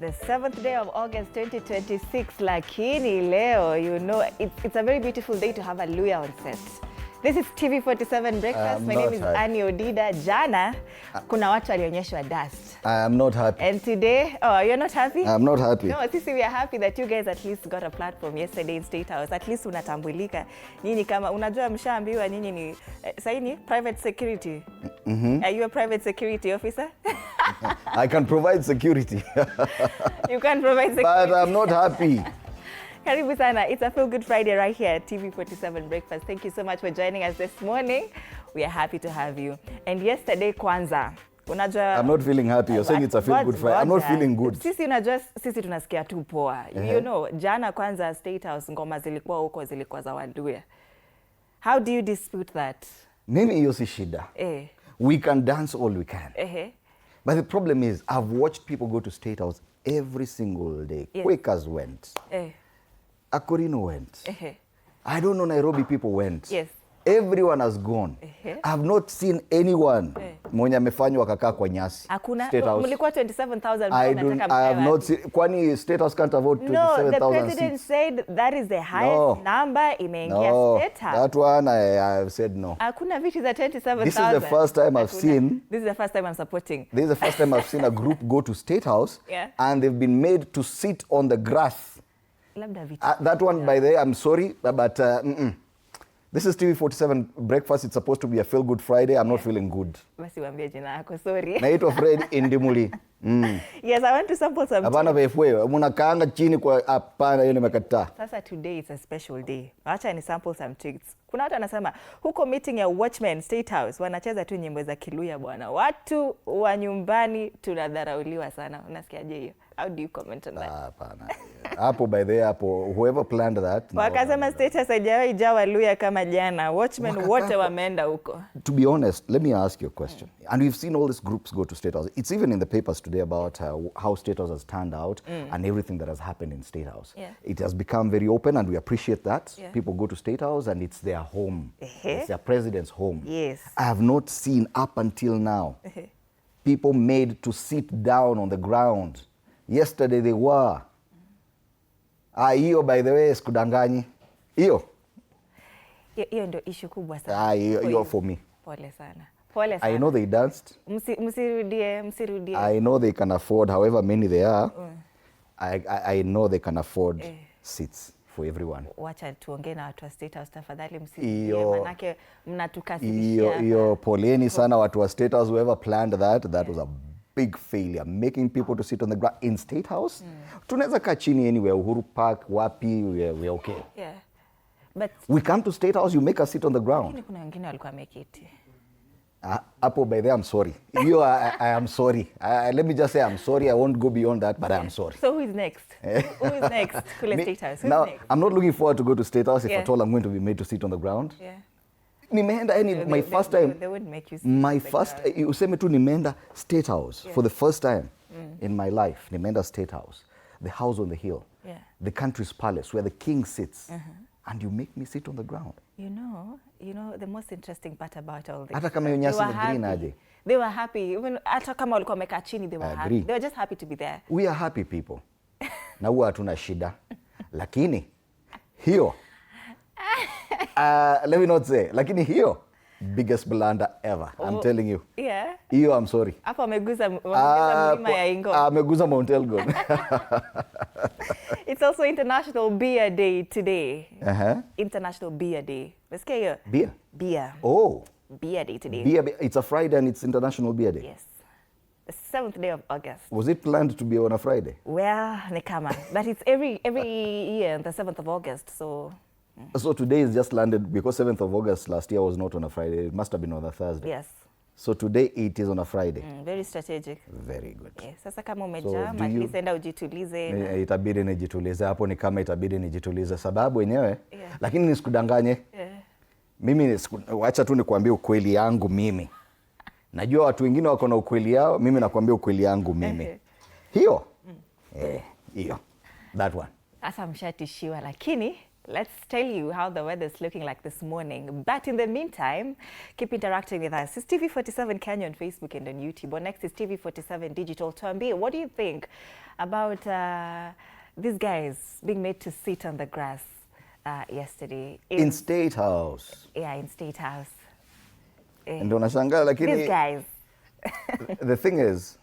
The 7th day of August 2026, lakini leo, you know, it's a very beautiful day to have a Luya on set. This is TV47 Breakfast. My name is Annie Odida. Jana, kuna watu walionyeshwa dust. I am not happy. And today, oh, you're not happy? I'm not happy. No, sisi, we are happy that you guys at least got a platform yesterday in State House. At least unatambulika. Nyinyi kama, unajua mshaambiwa nyinyi ni, saini, private security. Are you a private security officer? I can provide security. You can provide security. But I'm not happy. Karibu sana. It's a Feel Good Friday right here at TV47 Breakfast. Thank you so much for joining us this morning. We are happy to have you. And yesterday kwanza, unajua, I'm not feeling happy. You're saying it's a Feel Good Friday. I'm not feeling good. Sisi unajua, sisi tunasikia tu poa. You know, jana kwanza State House ngoma zilikuwa huko, zilikuwa za Waluya. How do you dispute that? Mimi hiyo si shida. We can dance all we can. But the problem is, I've watched people go to State House every single day. Yes. Quakers went. Akorino went. I don't know, Nairobi people went. Yes. Everyone has gone. I've not seen anyone mwenye amefanywa kakaa kwa nyasi. Hakuna. State House. Mlikuwa 27,000. I have not seen. Kwani State House can't afford 27,000 No, the president said that is the highest number imeingia State House. That one I have said no. Hakuna viti za 27,000. This is the first time I've seen. This is the first time I'm supporting. This is the first time I've seen a group go to State House and they've been made to sit on the grass. That one, by the way, I'm sorry, but this is TV47 Breakfast. It's supposed to be a Feel Good Friday. I'm not feeling good. Basi waambie jina yako, sorry. Naitwa Fred Indimuli. Yes, I want to sample some. Hapana vefwe, munakaanga chini kwa hapana, hiyo nimekataa. Sasa today is a special day. Acha ni sample some tricks. Kuna watu wanasema huko meeting ya Watchmen State House wanacheza tu nyimbo za Kiluya bwana. Watu wa nyumbani tunadharauliwa sana. Unasikiaje hiyo? How do you comment on that? Hapana. Hapo by the way, hapo whoever planned that. Wakasema State House haijawahi jawa Luya kama jana. Watchmen wote wameenda huko. To be honest, let me ask you a question. And we've seen all these groups go to State House. It's even in the papers today about how State House has turned out and everything that has happened in State House. It has become very open and we appreciate that. People go to State House and it's their home. It's their president's home. Yes. I have not seen up until now people made to sit down on the ground. Yesterday they were. Hiyo by the way sikudanganyi. Hiyo ndio issue kubwa sana. Hiyo for me. Pole sana. Pole sana. I know they danced. Msirudie. I know they can afford however many they are. I know they can afford seats for everyone. Wacha tuongee na watu wa State House tafadhali, msirudie manake mnatukasibisha. Hiyo poleni sana watu wa State House, whoever planned that was a big failure, making people to sit on the ground in State House. Tunaweza kaa chini anywhere, Uhuru Park, wapi, we're okay. But we come to State House, you make us sit on the ground. Kuna wengine walikuwa wameketi. Hapo by the way, I'm sorry. I am sorry. Let me just say I'm sorry. I won't go beyond that, but I'm sorry. So who is next? Who is next? State House. Who's now, next? I'm not looking forward to go to State House if at all I'm going to be made to sit on the ground. Nimeenda my first time. They wouldn't make you sit. My first, useme tu nimeenda State House for the first time in my life. Nimeenda State House, the house on the hill, the country's palace where the king sits, and you make me sit on the ground. You know the most interesting part about all this. Hata kama hiyo nyasi ni green aje. They were happy. Even hata kama walikuwa wamekaa chini, they were happy. They were just happy to be there. We are happy people. Na huwa hatuna shida. Lakini hiyo let me not say, lakini hiyo biggest blunder ever. I'm telling you. Hiyo I'm sorry. Hapo ameguza mlima ya Ingo. Ameguza Mount Elgon. It's also International Beer Day today. International Beer Day. Let's get here. Beer? Beer. Oh. Beer Day today. Beer, it's a Friday and it's International Beer Day. Yes. The 7th day of August. Was it planned to be on a Friday? Well, nekama. But it's every year, the 7th of August, so... So today is just landed because 7th of August last year was not on a Friday. It must have been on a Thursday. Yes. So today it is on a Friday. Very strategic. Very good. Yes. Sasa kama umejam, at least enda ujitulize. Itabidi nijitulize. Hapo ni kama itabidi nijitulize sababu wenyewe. Lakini nisikudanganye. Mimi wacha tu nikuambie ukweli yangu mimi. Najua watu wengine wako na ukweli yao, mimi nakuambia ukweli yangu mimi. Hiyo. Hiyo. That one. Sasa mshatishiwa lakini Let's tell you how the weather is looking like this morning. But in the meantime, keep interacting with us. It's TV47 Kenya on Facebook and on YouTube. Or next is TV47 Digital. Tuambie, what do you think about these guys being made to sit on the grass yesterday? In State House. Yeah, in State House. And these guys. The thing is,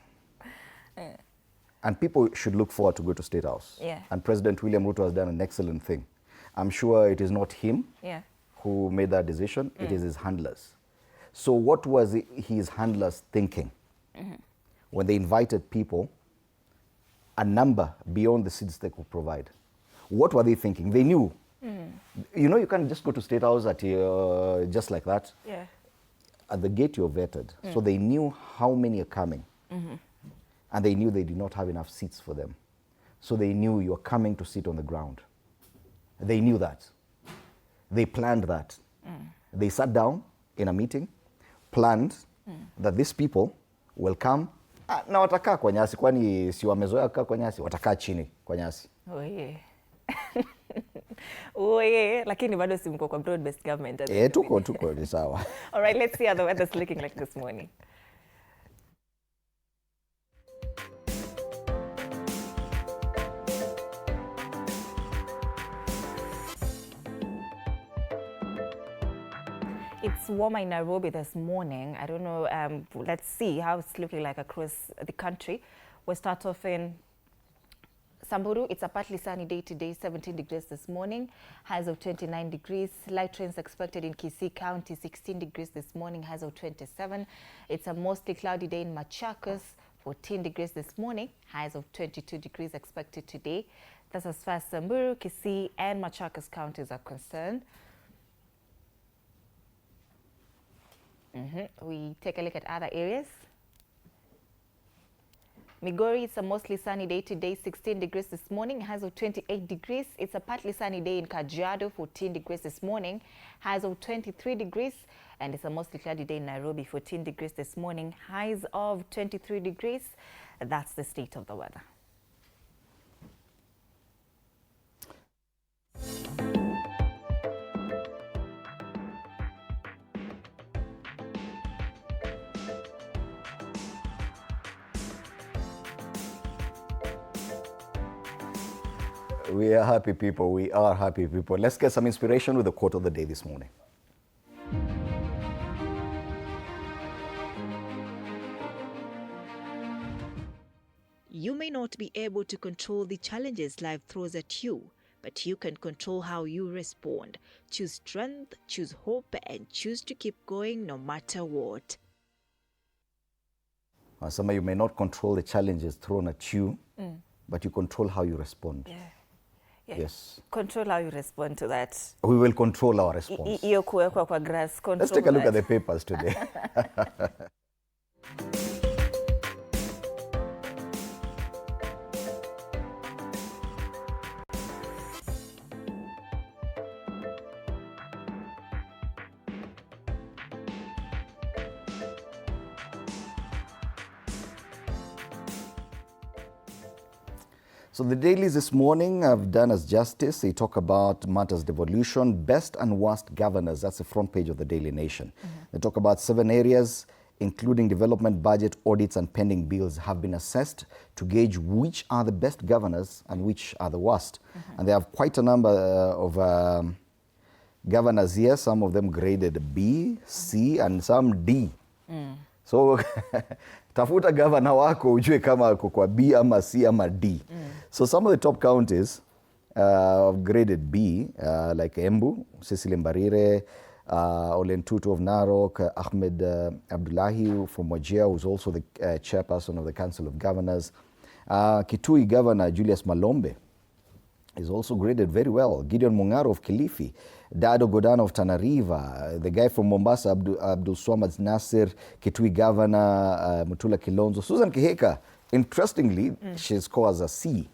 and people should look forward to go to State House. Yeah. And President William Ruto has done an excellent thing. I'm sure it is not him who made that decision. It is his handlers. So what was his handlers thinking when they invited people, a number beyond the seats they could provide? What were they thinking? They knew. You know, you can't just go to State House at just like that. Yeah. At the gate, you're vetted. So they knew how many are coming. And they knew they did not have enough seats for them. So they knew you're coming to sit on the ground. They knew that. They planned that. They sat down in a meeting, planned that these people will come. Na watakaa kwa nyasi, kwani si wamezoea kukaa kwa nyasi, watakaa chini kwa nyasi. Oye. Oye, lakini bado si mko kwa broad-based government. Tuko ni sawa. All right, let's see how the weather's looking like this morning. It's warmer in Nairobi this morning. I don't know, let's see how it's looking like across the country. We'll start off in Samburu. It's a partly sunny day today, 17 degrees this morning, highs of 29 degrees. Light rains expected in Kisii County, 16 degrees this morning, highs of 27. It's a mostly cloudy day in Machakos, 14 degrees this morning, highs of 22 degrees expected today. That's as far as Samburu, Kisii, and Machakos counties are concerned. We take a look at other areas. Migori, it's a mostly sunny day today, 16 degrees this morning, highs of 28 degrees. It's a partly sunny day in Kajiado, 14 degrees this morning, highs of 23 degrees. And it's a mostly cloudy day in Nairobi, 14 degrees this morning, highs of 23 degrees. That's the state of the weather. We are happy people. We are happy people. Let's get some inspiration with the quote of the day this morning. You may not be able to control the challenges life throws at you, but you can control how you respond. Choose strength, choose hope, and choose to keep going no matter what. Some of you may not control the challenges thrown at you, but you control how you respond. Yeah. Yes. Control how you respond to that. We will control our response. Let's take a look at the papers today. So the dailies this morning have done us justice. They talk about matters devolution, best and worst governors. That's the front page of the Daily Nation. They talk about 7 areas, including development, budget, audits, and pending bills have been assessed to gauge which are the best governors and which are the worst. And they have quite a number of governors here, some of them graded B, C, and some D. So tafuta governor wako ujue kama ako kwa B ama C ama D. So some of the top counties graded B, like Embu, Cecily Mbarire, Ole Ntutu of Narok, Ahmed Abdullahi from Wajir, who's also the chairperson of the Council of Governors. Kitui Governor Julius Malombe is also graded very well. Gideon Mungaro of Kilifi, Dado Godana of Tana River, the guy from Mombasa, Abdul Swamad Nasir, Kitui Governor Mutula Kilonzo. Susan Kiheka, interestingly, she scores a C.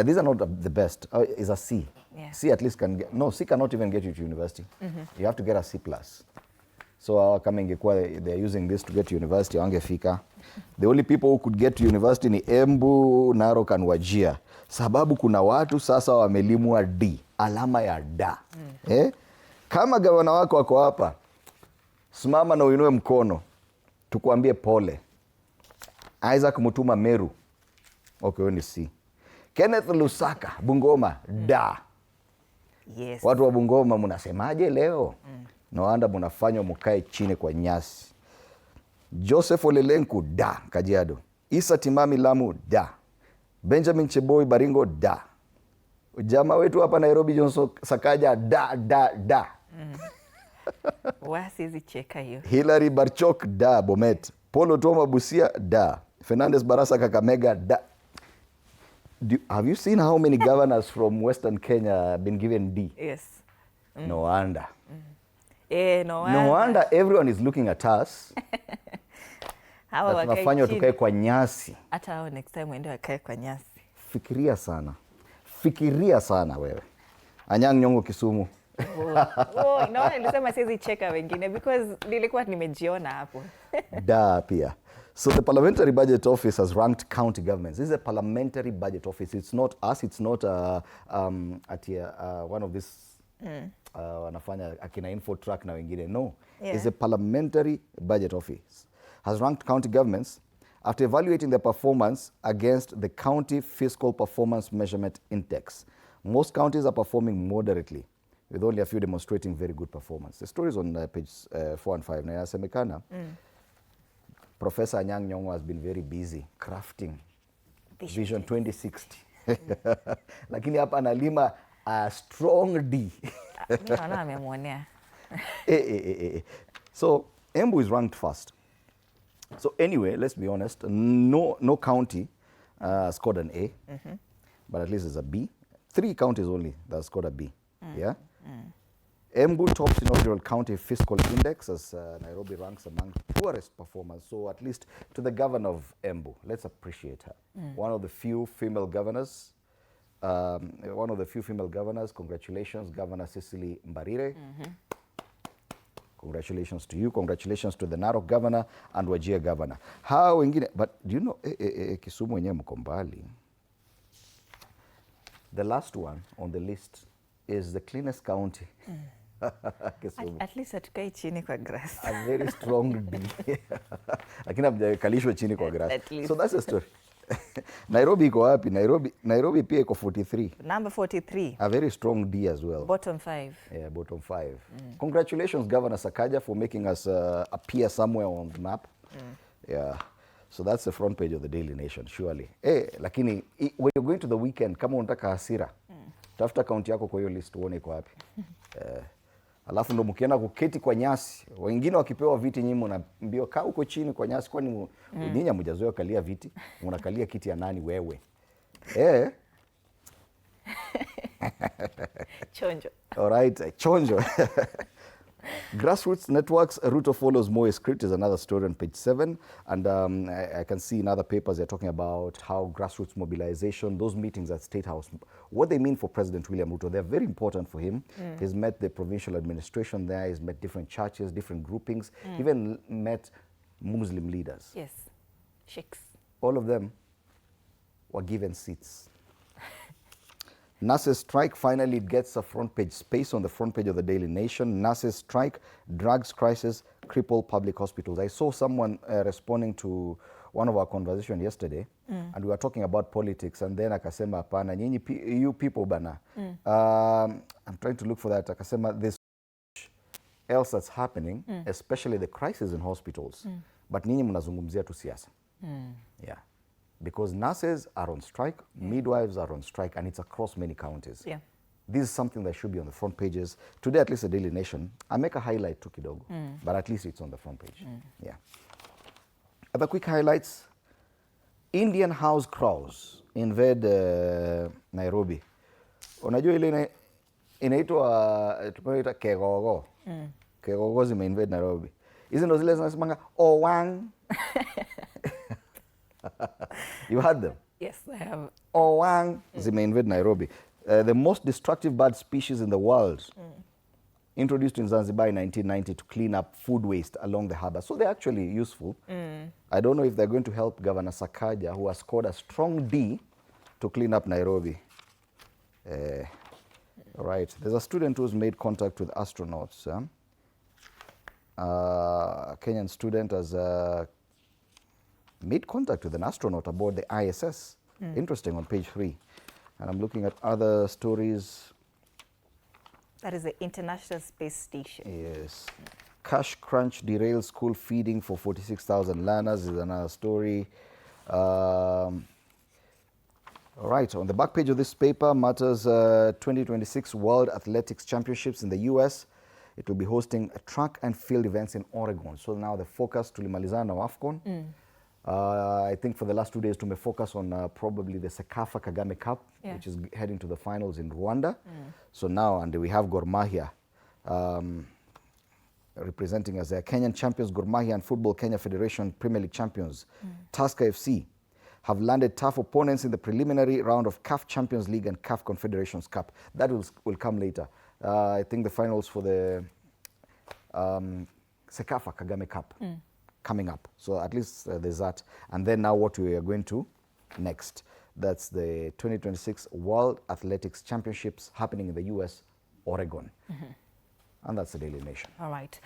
These are not the best, is a C. Yeah. C at least can get, no, C cannot even get you to university. You have to get a C+. So kama ingekuwa they're using this to get to university, wangefika. The only people who could get to university ni Embu, Narok and Wajir. Sababu kuna watu sasa wamelimwa D. alama ya da. Kama gavana wako wako hapa, simama na uinue mkono, tukuambie pole. Isaac Mutuma Meru, okay, ni C. Kenneth Lusaka Bungoma, da. Yes. Watu wa Bungoma mnasemaje leo? No wonder mnafanywa mkae chini kwa nyasi. Joseph Olelenku, da. Kajiado. Isa Timami Lamu, da. Benjamin Cheboi Baringo, da. Jamaa wetu hapa Nairobi Johnson Sakaja, da. Wasizi cheka hiyo. Hilary Barchok, da. Bomet. Polo Toma Busia, da. Fernandez Barasa Kakamega, da. Have you seen how many governors from Western Kenya have been given D? Yes. No wonder. No wonder. No wonder everyone is looking at us. Hawa tunafanywa tukae kwa nyasi. Hata hao next time waende wakae kwa nyasi. Fikiria sana wewe. Anyang' Nyong'o Kisumu. Naona nilisema siwezi cheka wengine because nilikuwa nimejiona hapo. Da pia. So the Parliamentary Budget Office has ranked county governments. This is a Parliamentary Budget Office. It's not us. It's not one of these wanafanya akina Infotrack na wengine. No. Yeah. It's a Parliamentary Budget Office. Has ranked county governments after evaluating their performance against the County Fiscal Performance Measurement Index. Most counties are performing moderately, with only a few demonstrating very good performance. The story is on page 4 and 5. Na inasemekana Professor Anyang' Nyong'o has been very busy crafting Vision 2060. Lakini hapa analima a strong D. Naona amemwonea. So Embu is ranked first. So anyway, let's be honest, no county scored an A, but at least it's a B. 3 counties only that scored a B. Yeah. Embu tops inaugural county fiscal index as Nairobi ranks among poorest performers. So at least to the governor of Embu, let's appreciate her. One of the few female governors. Congratulations, Governor Cecily Mbarire. Congratulations to you. Congratulations to the Narok governor and Wajir governor. How wengine, but do you know Kisumu wenyewe mko mbali. The last one on the list is the cleanest county. At least hatukai chini kwa grass. A very strong D. Lakini hamjakalishwa chini kwa grass. So that's the story. Nairobi iko wapi? Nairobi pia iko 43. Number 43. A very strong D as well. Bottom 5. Yeah, bottom 5. Congratulations, Governor Sakaja, for making us appear somewhere on the map. Yeah. So that's the front page of the Daily Nation, surely. Lakini when you're going to the weekend, kama unataka hasira, tafuta kaunti yako kwa hiyo list uone iko wapi. Alafu ndo mkienda kuketi kwa nyasi, wengine wakipewa viti nyinyi mnaambiwa kaa huko chini kwa nyasi, kwani nyinyi hamjazoea kalia viti, mnakalia kiti ya nani wewe? Chonjo. All right, chonjo. Grassroots networks, Ruto follows Moi's script is another story on page 7. And I can see in other papers they're talking about how grassroots mobilization, those meetings at State House, what they mean for President William Ruto. They're very important for him. He's met the provincial administration there. He's met different churches, different groupings, even met Muslim leaders. Yes, sheikhs. All of them were given seats. Nurses strike finally gets a front page space on the front page of the Daily Nation. Nurses strike, drugs crisis, cripple public hospitals. I saw someone responding to one of our conversations yesterday, and we were talking about politics, and then akasema hapana, nyinyi you people bana. I'm trying to look for that. Akasema this else that's happening, especially the crisis in hospitals. But nyinyi mnazungumzia tu siasa. Yeah. Because nurses are on strike, midwives are on strike, and it's across many counties. Yeah. This is something that should be on the front pages. Today, at least the Daily Nation, I make a highlight to kidogo, but at least it's on the front page. Yeah. Other quick highlights. Indian house crows invade Nairobi. Unajua ile inaitwa tunaita kegogo. Kegogo zimeinvade Nairobi. Hizi ndo zile zinasemanga owang. You heard them? Yes, I have. Owang zimeinvade Nairobi. The most destructive bird species in the world. Introduced in Zanzibar in 1990 to clean up food waste along the harbour. So they're actually useful. I don't know if they're going to help Governor Sakaja, who has scored a strong D to clean up Nairobi. All right. There's a student who's made contact with astronauts. A Kenyan student has made contact with an astronaut aboard the ISS. Interesting, on page 3. And I'm looking at other stories. That is the International Space Station. Yes. Cash crunch derails school feeding for 46,000 learners is another story. All right, on the back page of this paper, matters 2026 World Athletics Championships in the US. It will be hosting track and field events in Oregon. So now the focus tulimalizana na AFCON. I think for the last 2 days, focus on probably the Sekafa Kagame Cup, which is heading to the finals in Rwanda. So now, and we have Gor Mahia representing as Kenyan champions. Gor Mahia and Football Kenya Federation Premier League champions, Tusker FC, have landed tough opponents in the preliminary round of CAF Champions League and CAF Confederations Cup. That will come later. I think the finals for the Sekafa Kagame Cup coming up. So at least there's that. And then now what we are going to next. That's the 2026 World Athletics Championships happening in the US, Oregon. And that's the Daily Nation. All right.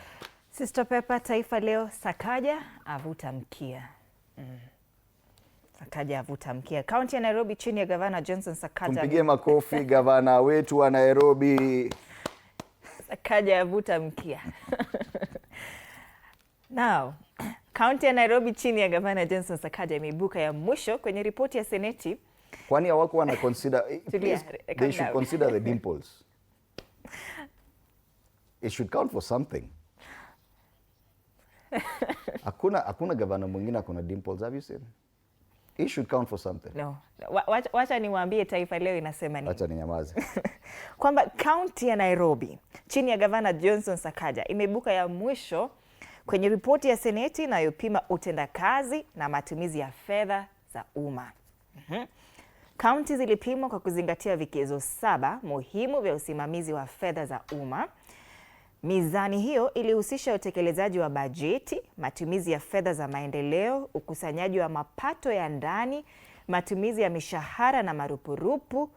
Sister Pepper, Taifa Leo, Sakaja avuta mkia. Sakaja avuta mkia. Kaunti ya Nairobi chini ya Gavana Johnson Sakaja. Tumpigie makofi gavana wetu wa Nairobi. Sakaja avuta mkia. Now, kaunti ya Nairobi chini ya Gavana Johnson Sakaja imeibuka ya mwisho kwenye ripoti ya Seneti. Kwani hawako wana consider, they should consider the dimples. It should count for something. Hakuna gavana mwingine akona dimples, have you seen? It should count for something. No. Wacha niwaambie Taifa Leo inasema nini. Wacha ninyamaze. Kwamba kaunti ya Nairobi chini ya Gavana Johnson Sakaja imeibuka ya mwisho kwenye ripoti ya Seneti inayopima utendakazi na matumizi ya fedha za umma. Kaunti zilipimwa kwa kuzingatia vigezo 7 muhimu vya usimamizi wa fedha za umma. Mizani hiyo ilihusisha utekelezaji wa bajeti, matumizi ya fedha za maendeleo, ukusanyaji wa mapato ya ndani, matumizi ya mishahara na marupurupu,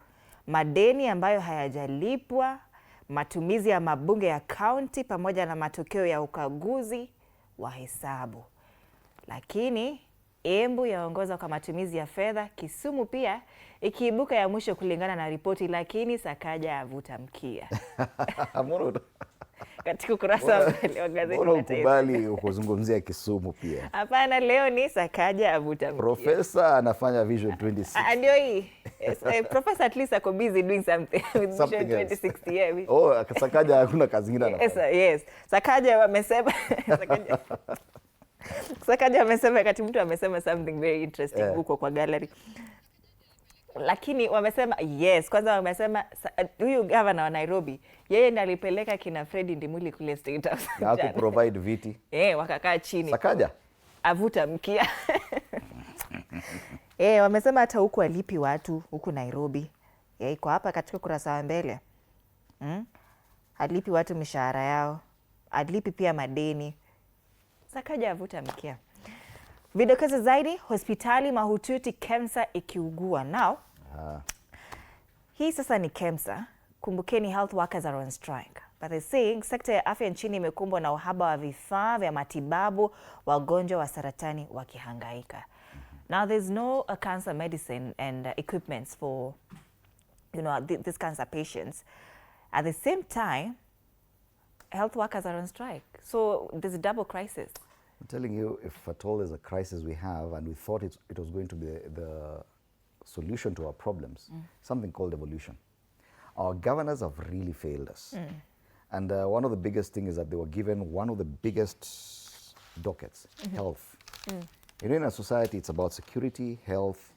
madeni ambayo hayajalipwa, matumizi ya mabunge ya kaunti pamoja na matokeo ya ukaguzi wa hesabu. Lakini Embu yaongoza kwa matumizi ya fedha, Kisumu pia ikiibuka ya mwisho kulingana na ripoti, lakini Sakaja avuta mkia. Katika ukurasa wa mbele wa gazeti la Taifa. Ukubali ukuzungumzia Kisumu pia. Hapana, leo ni Sakaja avuta mkia. Profesa anafanya Vision 2060. Ndio hii. Professor at least ako busy doing something with Vision 2060. Yeah. Oh, Sakaja hakuna kazi nyingine anafanya. Yes. Sakaja wamesema Sakaja amesema wakati mtu amesema something very interesting huko kwa gallery. Lakini wamesema yes, kwanza wamesema huyu governor wa Nairobi yeye ndiye alipeleka kina Fred Ndimuli kule State House. Na ku provide viti. Wakakaa chini. Sakaja avuta mkia. Wamesema hata huku alipi watu huku Nairobi. Iko hapa katika kurasa wa mbele. Alipi watu mishahara yao. Alipi pia madeni. Sakaja avuta mkia. Vidokezo zaidi, hospitali mahututi KEMSA ikiugua. Now, hii sasa ni KEMSA. Kumbukeni health workers are on strike. But they're saying sekta ya afya nchini imekumbwa na uhaba wa vifaa vya matibabu, wagonjwa wa saratani wakihangaika. Now there's no cancer medicine and equipments for these cancer patients. At the same time, health workers are on strike. So there's a double crisis. I'm telling you, if at all there's a crisis we have, and we thought it was going to be the solution to our problems, something called evolution. Our governors have really failed us. And one of the biggest things is that they were given one of the biggest dockets, health. In a society, it's about security, health,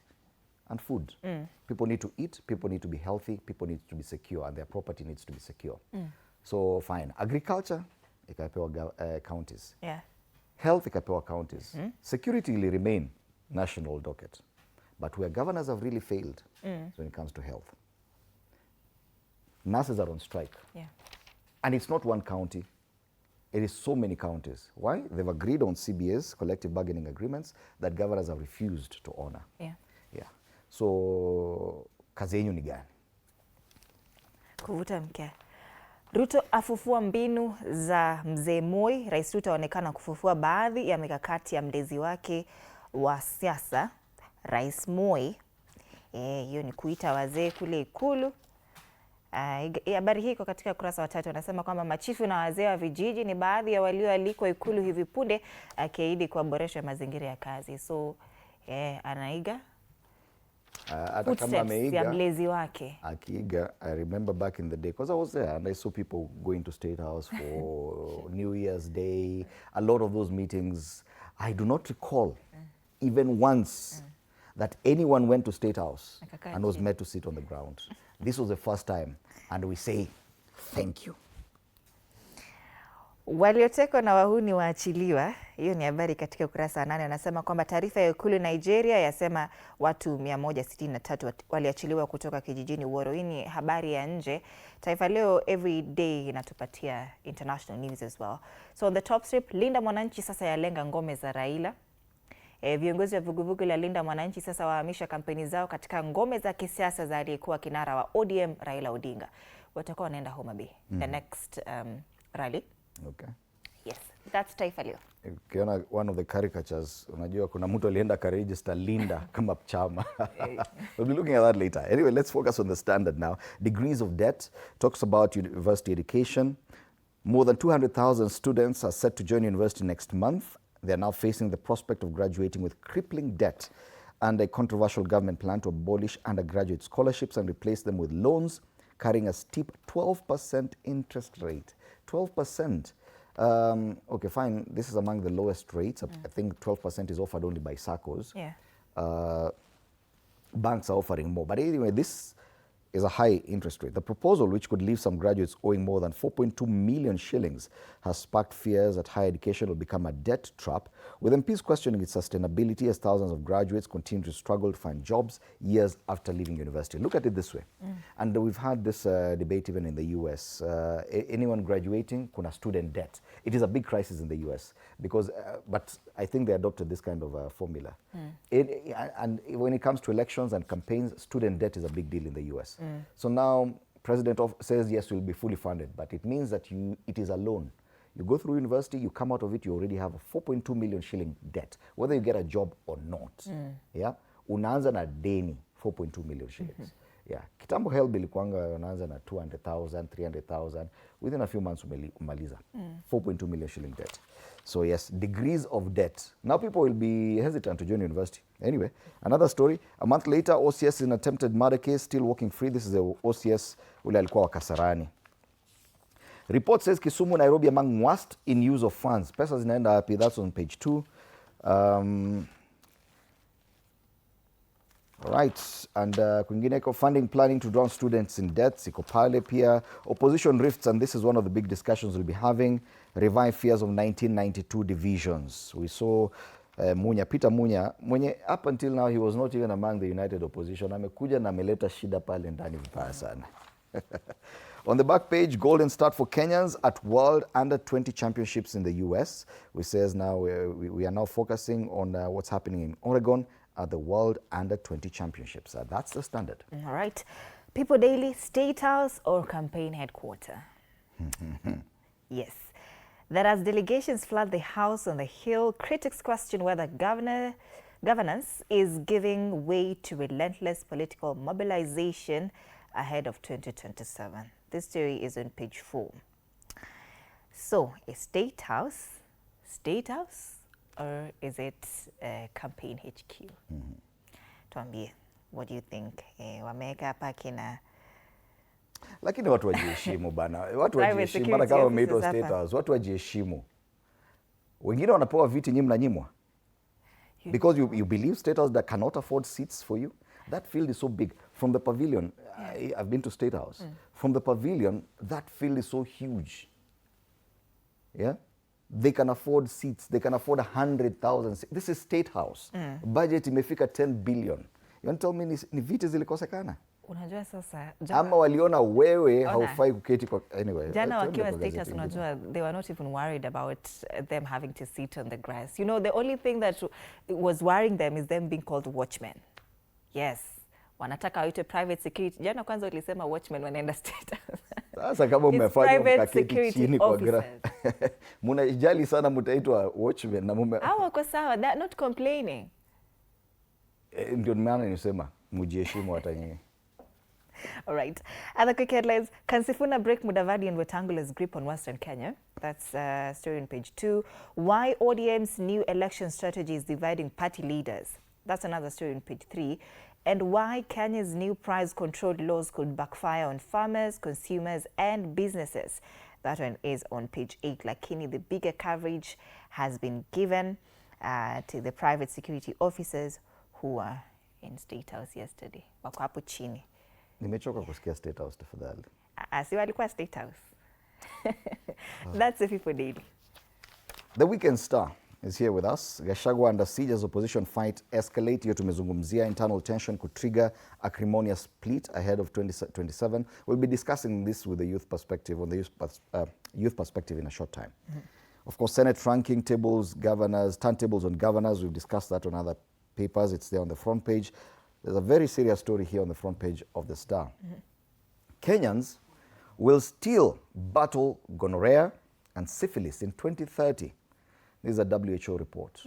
and food. People need to eat, people need to be healthy, people need to be secure, and their property needs to be secure. So fine. Agriculture, ikapewa counties. Health ikapewa counties. Security will remain national docket. But where governors have really failed when it comes to health. Nurses are on strike. And it's not one county. It is so many counties. Why? They've agreed on CBAs, collective bargaining agreements, that governors have refused to honor. Yeah. So, kazi yenyu ni gani? Kuvuta mkia. Ruto afufua mbinu za mzee Moi. Rais Ruto aonekana kufufua baadhi ya mikakati ya mlezi wake wa siasa, Rais Moi. Hiyo ni kuita wazee kule Ikulu. Habari hii iko katika ukurasa wa 3. Wanasema kwamba machifu na wazee wa vijiji ni baadhi ya walioalikwa Ikulu hivi punde, akiahidi kuboresha mazingira ya kazi. So anaiga hata kama ameiga ya mlezi wake. Akiiga, I remember back in the day, because I was there and I saw people going to State House for New Year's Day. A lot of those meetings, I do not recall even once that anyone went to State House and was made to sit on the ground. This was the first time, and we say thank you. Waliotekwa na wahuni waachiliwa. Hiyo ni habari katika ukurasa wa 8. Anasema kwamba taarifa ya Ikulu Nigeria yasema watu 163 waliachiliwa kutoka kijijini Woro. Hii ni habari ya nje. Taifa Leo every day inatupatia international news as well. So on the top strip, Linda Mwananchi sasa yalenga ngome za Raila. Viongozi wa vuguvugu la Linda Mwananchi sasa wahamisha kampeni zao katika ngome za kisiasa za aliyekuwa kinara wa ODM Raila Odinga. Watakuwa wanaenda Homa Bay the next rally. Okay. Yes, that's Taifa Leo. Ukiona one of the caricatures, unajua kuna mtu alienda karegister Linda kama chama. We'll be looking at that later. Anyway, let's focus on the Standard now. Degrees of debt talks about university education. More than 200,000 students are set to join university next month. They are now facing the prospect of graduating with crippling debt and a controversial government plan to abolish undergraduate scholarships and replace them with loans carrying a steep 12% interest rate. 12%. Okay, fine. This is among the lowest rates. I think 12% is offered only by SACCOs. Yeah. Banks are offering more. But anyway, this is a high interest rate. The proposal, which could leave some graduates owing more than 4.2 million shillings, has sparked fears that higher education will become a debt trap, with MPs questioning its sustainability as thousands of graduates continue to struggle to find jobs years after leaving university. Look at it this way. And we've had this debate even in the US. Anyone graduating, kuna student debt. It is a big crisis in the US because, but I think they adopted this kind of formula. And when it comes to elections and campaigns, student debt is a big deal in the US. So now President says yes, you'll be fully funded, but it means that it is a loan. You go through university, you come out of it, you already have a 4.2 million shilling debt, whether you get a job or not. Yeah, unaanza na deni 4.2 million shillings. Yeah, kitambo HELB ilikuanga unaanza na 200,000, 300,000. Within a few months umaliza 4.2 million shilling debt. So yes, degrees of debt. Now people will be hesitant to join university. Anyway, another story. A month later, OCS in attempted murder case still walking free. This is the OCS ule alikuwa wa Kasarani. Report says Kisumu, Nairobi among worst in use of funds. Pesa zinaenda wapi? That's on page 2. Right, and kwingineko, funding planning to drown students in debt. Siko pale pia. Opposition rifts, and this is one of the big discussions we'll be having. Revive fears of 1992 divisions. We saw Peter Munya, mwenye up until now he was not even among the united opposition. Amekuja na ameleta shida pale ndani vibaya sana. On the back page, golden start for Kenyans at World Under-20 Championships in the US. We says now we are now focusing on what's happening in Oregon at the World Under-20 Championships. That's the Standard. All right. People Daily, State House or campaign headquarters? Yes. That as delegations flood the House on the Hill, critics question whether governance is giving way to relentless political mobilization ahead of 2027. This story is on page 4. So, a State House, or is it campaign HQ? Tuambie, what do you think? Wameka hapa kina... Lakini watu wajiheshimu bana. Watu wajiheshimu bana, kama wameitwa State House. Watu wajiheshimu. Wengine wanapewa viti, nyinyi mnanyimwa. Because you believe State House that cannot afford seats for you. That field is so big. From the pavilion, I've been to State House. From the pavilion, that field is so huge. Yeah? They can afford seats. They can afford 100,000 seats. This is State House. Budget imefika 10 billion. You want to tell me ni viti zilikosekana? Unajua sasa ama waliona wewe haufai kuketi kwa anyway. Jana wakiwa State House, unajua they were not even worried about them having to sit on the grass. You know, the only thing that was worrying them is them being called watchmen. Yes, wanataka waitwe private security. Jana kwanza ulisema watchmen wanaenda state house. Sasa kama umefanya mkaketi chini kwa mnajali sana mtaitwa watchmen na mume. Wako sawa, that not complaining. Ndio maana nisema mjiheshimu hata nyinyi. All right. Other quick headlines. Can Sifuna break Mudavadi and Wetangula's grip on Western Kenya? That's story on page 2. Why ODM's new election strategy is dividing party leaders? That's another story on page 3. And why Kenya's new price control laws could backfire on farmers, consumers, and businesses. That one is on page 8. Lakini, the bigger coverage has been given to the private security officers who were in State House yesterday. Wako hapo chini. Nimechoka kusikia State House tafadhali. Si walikuwa State House. That's the people daily. The Weekend Star is here with us. Gachagua under siege as opposition fight escalate. Hiyo tumezungumzia internal tension could trigger acrimonious split ahead of 2027. We'll be discussing this with the youth perspective, on the youth perspective in a short time. Of course, Senate ranking tables, governors, turntables on governors. We've discussed that on other papers. It's there on the front page. There's a very serious story here on the front page of the Star. Kenyans will still battle gonorrhea and syphilis in 2030. This is a WHO report.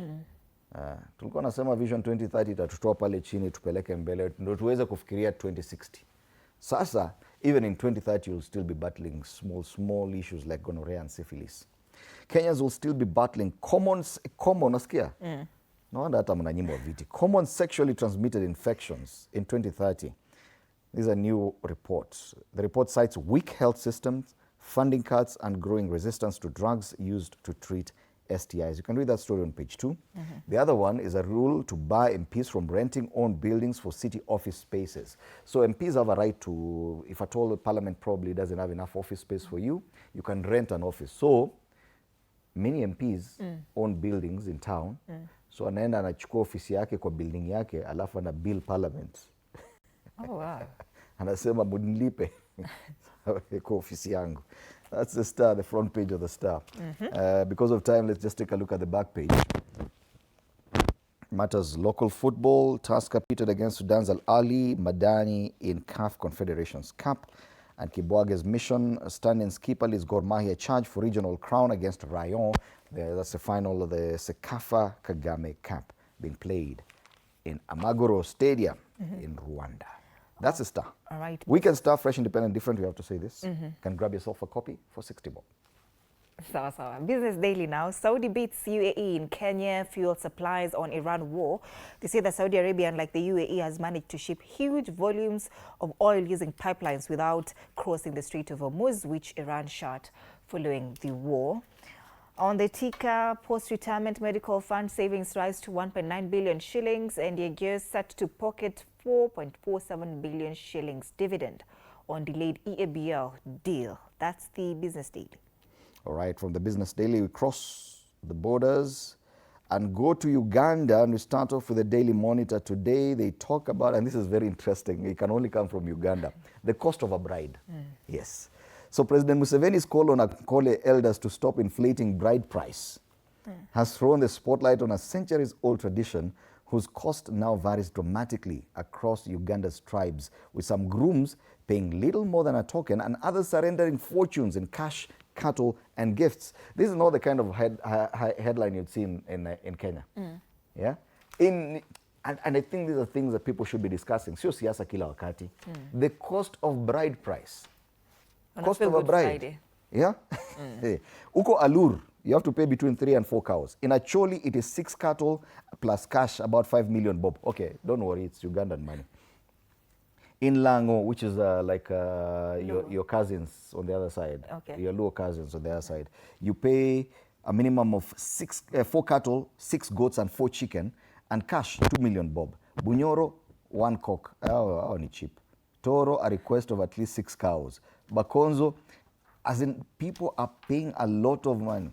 Tulikuwa nasema Vision 2030 itatutoa pale chini tupeleke mbele ndio tuweze kufikiria 2060. Sasa even in 2030 you'll still be battling small issues like gonorrhea and syphilis. Kenyans will still be battling common nasikia? No wonder hata mnanyimwa viti. Common sexually transmitted infections in 2030. These are new reports. The report cites weak health systems, funding cuts, and growing resistance to drugs used to treat STIs. You can read that story on page 2. The other one is a rule to bar MPs from renting own buildings for city office spaces. So MPs have a right to, if at all the parliament probably doesn't have enough office space for you, you can rent an office. So many MPs own buildings in town. So anaenda anachukua ofisi yake kwa building yake alafu ana bill parliament. Oh wow. Anasema mnilipe kwa ofisi yangu. That's the Star, the front page of the Star. Because of time, let's just take a look at the back page. Matters local football. Tusker pitted against Sudan's Al Ali Madani in CAF Confederations Cup. And Kibwage's mission, stand-in skipper is Gor Mahia charged for regional crown against Rayon. That's the final of the Sekafa Kagame Cup being played in Amagoro Stadium in Rwanda. That's the Star. All right. Weekend Star, fresh, independent, different. We have to say this. You can grab yourself a copy for 60 bob. Sawa sawa. Business Daily now. Saudi beats UAE in Kenya fuel supplies on Iran war. They say that Saudi Arabia, unlike the UAE, has managed to ship huge volumes of oil using pipelines without crossing the Strait of Hormuz, which Iran shut following the war. On the Tika, post-retirement medical fund savings rise to 1.9 billion shillings, and Yegeo set to pocket 4.47 billion shillings dividend on delayed EABL deal. That's the Business Daily. All right, from the Business Daily, we cross the borders and go to Uganda, and we start off with the Daily Monitor today. They talk about, and this is very interesting, it can only come from Uganda, the cost of a bride. Yes. So President Museveni's call on Akole elders to stop inflating bride price has thrown the spotlight on a centuries-old tradition whose cost now varies dramatically across Uganda's tribes, with some grooms paying little more than a token and others surrendering fortunes in cash, cattle, and gifts. This is not the kind of headline you'd see in Kenya. Yeah? And I think these are things that people should be discussing. Sio siasa kila wakati. The cost of bride price. Cost of a bride. Friday. Yeah? Uko Alur, you have to pay between 3 and 4 cows. In Acholi, it is 6 cattle plus cash, about 5 million bob. Okay, don't worry, it's Ugandan money. In Lango, which is like your cousins on the other side, your Luo cousins on the other side, you pay a minimum of 4 cattle, 6 goats, and 4 chicken, and cash, 2 million bob. Bunyoro, 1 cock. Oh, ni cheap. Toro, a request of at least 6 cows. Bakonzo, as in people are paying a lot of money.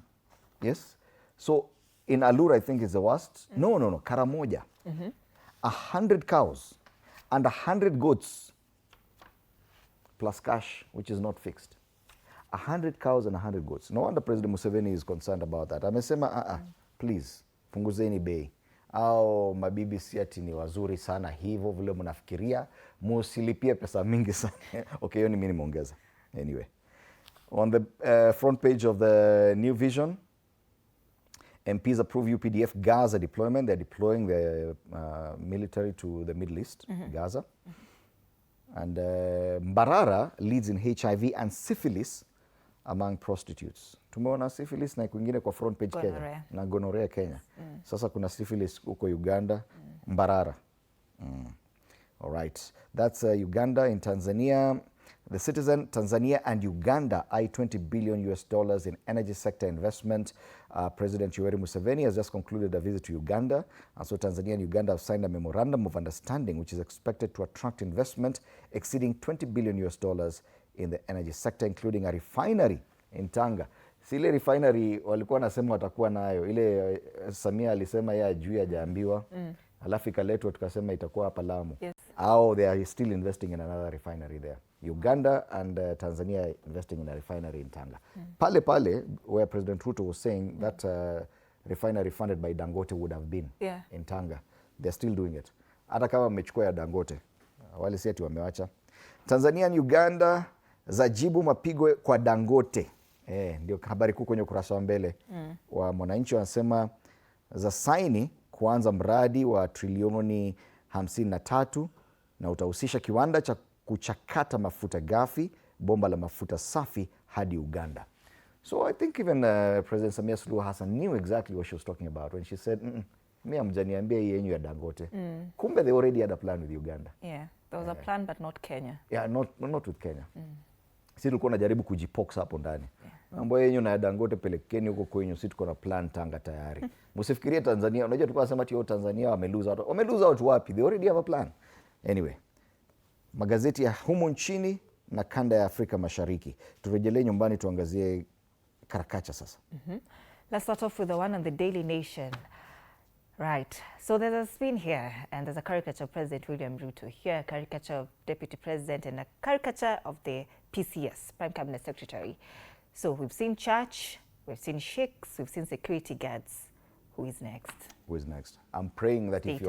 Yes? So in Alur, I think is the worst. No. Karamoja. 100 cows and 100 goats plus cash, which is not fixed. 100 cows and 100 goats. No wonder President Museveni is concerned about that. Amesema, please, punguzeni bei. Au mabibi si ati ni wazuri sana hivyo vile mnafikiria. musilipie pesa mingi sana. Okay, hiyo ni mimi nimeongeza. Anyway, on the front page of the New Vision, MPs approve UPDF Gaza deployment. They're deploying the military to the Middle East, Gaza. And Mbarara leads in HIV and syphilis among prostitutes. Tumeona syphilis na kwingine kwa front page Kenya na gonorrhea Kenya. Sasa kuna syphilis huko Uganda, Mbarara. All right. That's Uganda. In Tanzania, the Citizen, Tanzania and Uganda eye $20 billion in energy sector investment. President Yoweri Museveni has just concluded a visit to Uganda. And so Tanzania and Uganda have signed a memorandum of understanding which is expected to attract investment exceeding $20 billion in the energy sector, including a refinery in Tanga. Sile refinery walikuwa nasema watakuwa nayo. Ile Samia alisema yeye ajui hajaambiwa. Alafu ikaletwa tukasema itakuwa hapa Lamu. Yes. They are still investing in another refinery there. Uganda and Tanzania investing in a refinery in Tanga. Pale, where President Ruto was saying that refinery funded by Dangote would have been in Tanga. They're still doing it. Hata kama wamechukua ya Dangote. Wale si ati wamewacha. Tanzania and Uganda zajibu mapigo kwa Dangote. Ndio habari kuu kwenye ukurasa wa mbele wa Mwananchi. Wanasema za saini kuanza mradi wa trilioni 53 na utahusisha kiwanda cha kuchakata mafuta ghafi, bomba la mafuta safi hadi Uganda. So I think even President Samia Suluhu Hassan knew exactly what she was talking about when she said, mimi amjaniambia hii yenyu ya Dangote. Kumbe they already had a plan with Uganda. Yeah, there was a plan but not Kenya. Yeah, not with Kenya. Sisi tulikuwa najaribu kujipox hapo ndani. Mambo yenyu na Dangote pelekeni huko kwenyu, sisi tuko na plan Tanga tayari. Msifikirie Tanzania, unajua tulikuwa nasema ati Tanzania wameluza watu. Wameluza watu wapi? They already have a plan. Anyway, magazeti ya humu nchini na kanda ya Afrika Mashariki. Turejelee nyumbani tuangazie karakacha sasa. Let's start off with the one on the Daily Nation. Right. So there's a spin here, and there's a caricature of President William Ruto here, a caricature of Deputy President, and a caricature of the PCS, Prime Cabinet Secretary. So we've seen church, we've seen sheikhs, we've seen security guards. Who is next? Who is next? I'm praying that if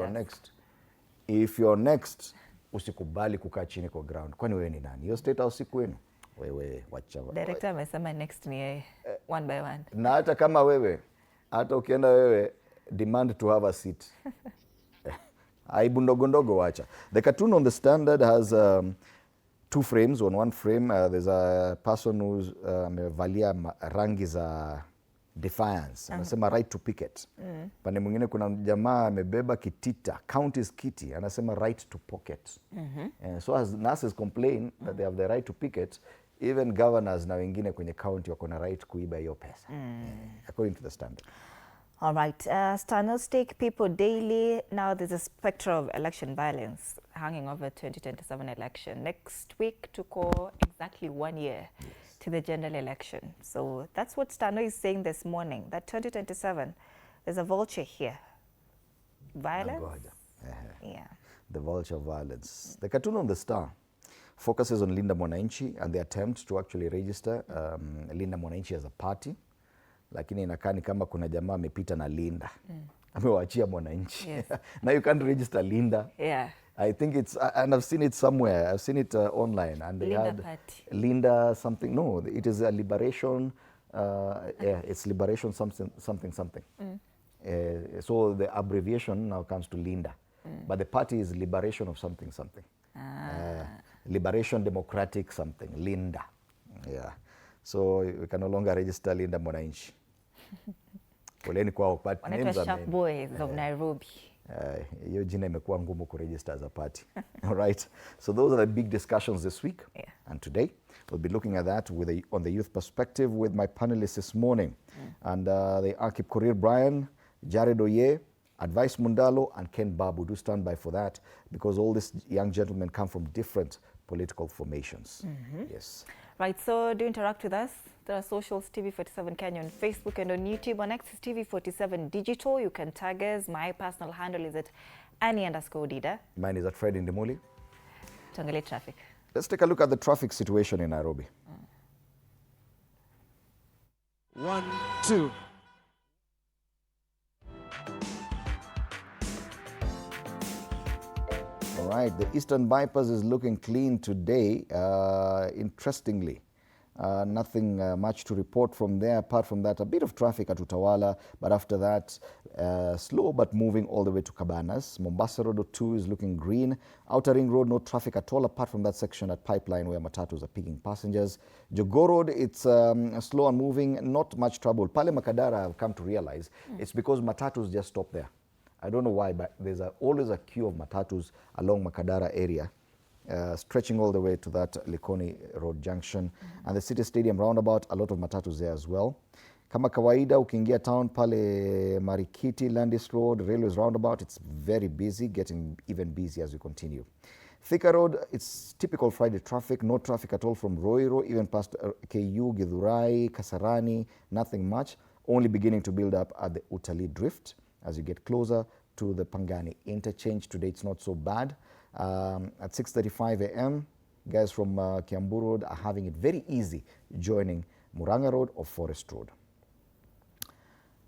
you're next, usikubali kukaa chini kwa ground. Kwani wewe ni nani? Hiyo state house si kwenu. Wewe wacha. Director amesema next ni one by one. Na hata kama wewe, hata ukienda wewe, demand to have a seat. Aibu ndogo ndogo wacha. The cartoon on the Standard has two frames. On one frame, there's a person who's amevalia rangi za defiance. Anasema right to picket. Pande mwingine kuna jamaa amebeba kitita, county's kitty, anasema right to pocket. So as nurses complain that they have the right to picket, even governors na wengine kwenye county wako na right kuiba hiyo pesa. According to the Standard. All right. Stano Stake People Daily. Now there's a spectre of election violence hanging over 2027 election. Next week to go exactly 1 year to the general election. So that's what Stano is saying this morning, that 2027, there's a vulture here. Violence? Yeah. The vulture of violence. The cartoon on the Star focuses on Linda Mwananchi and the attempt to actually register Linda Mwananchi as a party. Lakini inakaa ni kama kuna jamaa amepita na Linda. Amewaachia Mwananchi. Yes. Now you can't register Linda. Yeah. I think it's, and I've seen it somewhere. I've seen it online. And they Linda had Party. Linda something. No, it is a liberation. Yeah, it's liberation something. So the abbreviation now comes to Linda. But the party is liberation of something. Liberation Democratic something. Linda. Yeah. So we can no longer register Linda Mwananchi. Poleni kwao, but names are Sharp Boys of Nairobi. Hiyo jina imekuwa ngumu kuregister as a party. All right. So those are the big discussions this week. And today we'll be looking at that with on the youth perspective with my panelists this morning. And they are Akip Korir Brian, Jared Oye, Advice Mundalo, and Ken Babu. Do stand by for that, because all these young gentlemen come from different political formations. Yes. Right, so do interact with us. There are socials, TV47 Kenya on Facebook and on YouTube. On X is TV47 Digital. You can tag us. My personal handle is at Annie_Dida. Mine is at Fred Indimuli. Tuangalie traffic. Let's take a look at the traffic situation in Nairobi. 1, 2. All right, the Eastern Bypass is looking clean today, interestingly. Nothing much to report from there. Apart from that, a bit of traffic at Utawala, but after that, slow but moving all the way to Cabanas. Mombasa Road 2 is looking green. Outer Ring Road, no traffic at all, apart from that section at Pipeline where matatus are picking passengers. Jogoo Road, it's slow and moving, not much trouble. Pale Makadara, I've come to realize, it's because matatus just stop there. I don't know why, but there's always a queue of matatus along Makadara area. Stretching all the way to that Likoni Road junction. And the City Stadium roundabout, a lot of matatus there as well. Kama kawaida, ukiingia town pale Marikiti, Landis Road, Railways roundabout, it's very busy, getting even busy as we continue. Thika Road, it's typical Friday traffic, no traffic at all from Roiro, even past KU, Githurai, Kasarani, nothing much. Only beginning to build up at the Utalii Drift as you get closer to the Pangani interchange. Today it's not so bad. At 6:35 a.m., guys from Kiambu Road are having it very easy joining Muranga Road or Forest Road.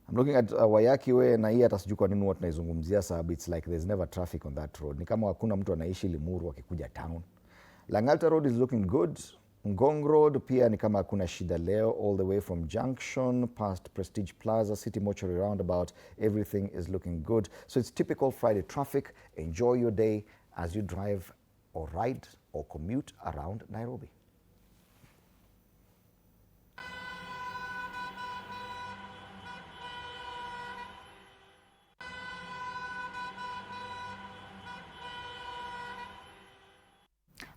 I'm looking at Wayaki Way na hii hata sijui kwa nini watu naizungumzia sababu it's like there's never traffic on that road. Ni kama hakuna mtu anaishi Limuru akikuja town. Langalta Road is looking good. Ngong Road pia ni kama hakuna shida leo, all the way from Junction past Prestige Plaza, City Mortuary roundabout, everything is looking good. So it's typical Friday traffic. Enjoy your day as you drive or ride or commute around Nairobi.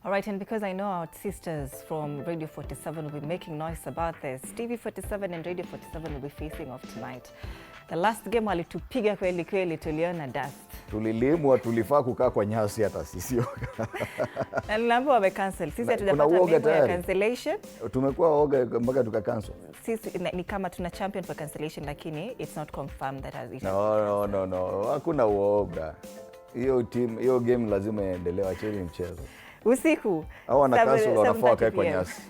All right, and because I know our sisters from Radio 47 will be making noise about this, TV47 and Radio 47 will be facing off tonight. The last game walitupiga kweli kweli, tuliona dust. Tulilimwa, tulifaa kukaa kwa nyasi hata sisi. Na niliambiwa wamecancel. Sisi hatujapata memo ya cancellation. Tumekuwa oga mpaka tukacancel. Sisi ni kama tuna champion for cancellation, lakini it's not confirmed that has it. No. Hakuna uoga. Hiyo game lazima iendelee, acheni mchezo. Usiku. Au wana cancel wanafaa kae kwa nyasi.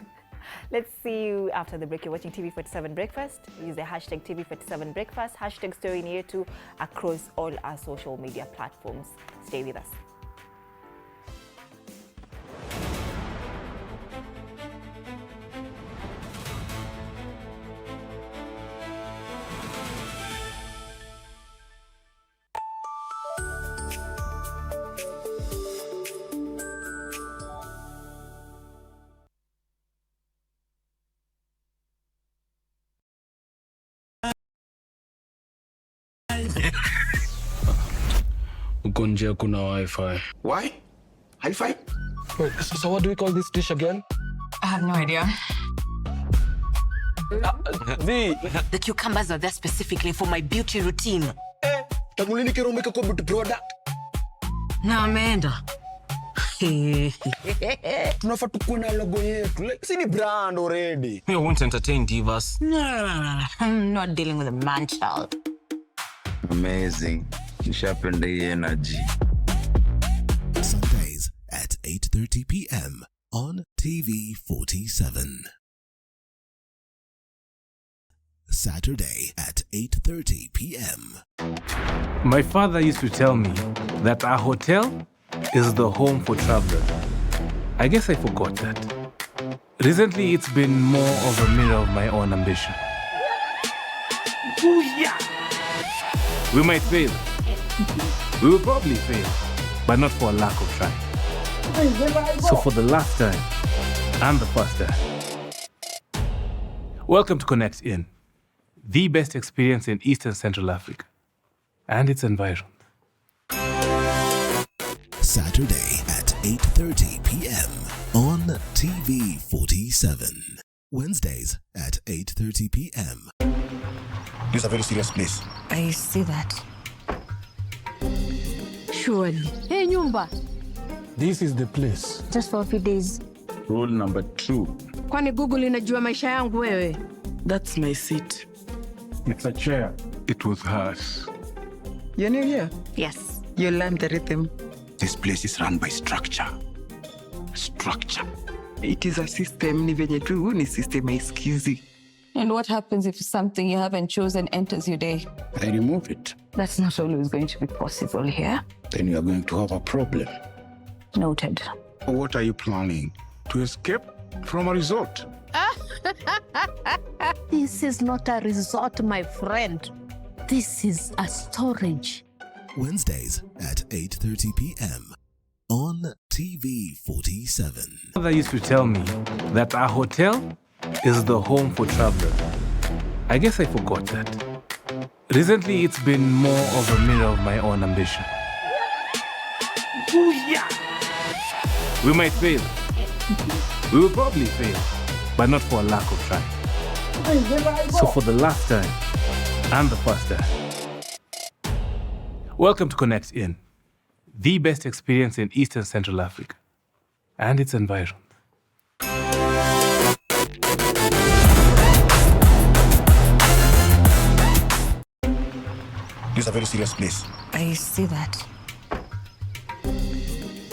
Let's see you after the break. You're watching TV47 Breakfast. Use the hashtag TV47 Breakfast, hashtag Story Near To across all our social media platforms. Stay with us. Uko nje kuna Wi-Fi. Why? Hi-Fi? Wait, so what do we call this dish again? I have no idea. The cucumbers are there specifically for my beauty routine. Tangulini kero umeka kwa beauty product. Na ameenda. Tunafaa tukuwe na logo yetu. Like, si ni brand already. We won't entertain divas. No. I'm not dealing with a man-child. Amazing. Nishapenda hii energy. Sundays at 8:30 p.m. on TV47. Saturday at 8:30 p.m. My father used to tell me that our hotel is the home for travelers. I guess I forgot that. Recently, it's been more of a mirror of my own ambition. Ooh, yeah. We might fail. We will probably fail, but not for a lack of trying. So for the last time, and the first time, welcome to Connect In, the best experience in East and Central Africa and its environs. Saturday at 8:30 p.m. on TV47. Wednesdays at 8:30 p.m. This is a very serious place. I see that. Surely. Hey, Nyumba. This is the place. Just for a few days. Rule number 2. Kwani Google inajua maisha yangu wewe? That's my seat. It's a chair. It was hers. You're new here? Yes. You learned the rhythm. This place is run by structure. Structure. It is a system, ni venye tu ni system haisikizi. And what happens if something you haven't chosen enters your day? I remove it. That's not always going to be possible here. Then you are going to have a problem. Noted. What are you planning? To escape from a resort? This is not a resort, my friend. This is a storage. Wednesdays at 8:30 p.m. on TV47. Mother used to tell me that a hotel is the home for travelers. I guess I forgot that. Recently, it's been more of a mirror of my own ambition. Ooh, yeah. We might fail. We will probably fail, but not for a lack of trying. So for the last time and the first time, welcome to Connect In, the best experience in Eastern Central Africa and its environs. This is a very serious place. I see that.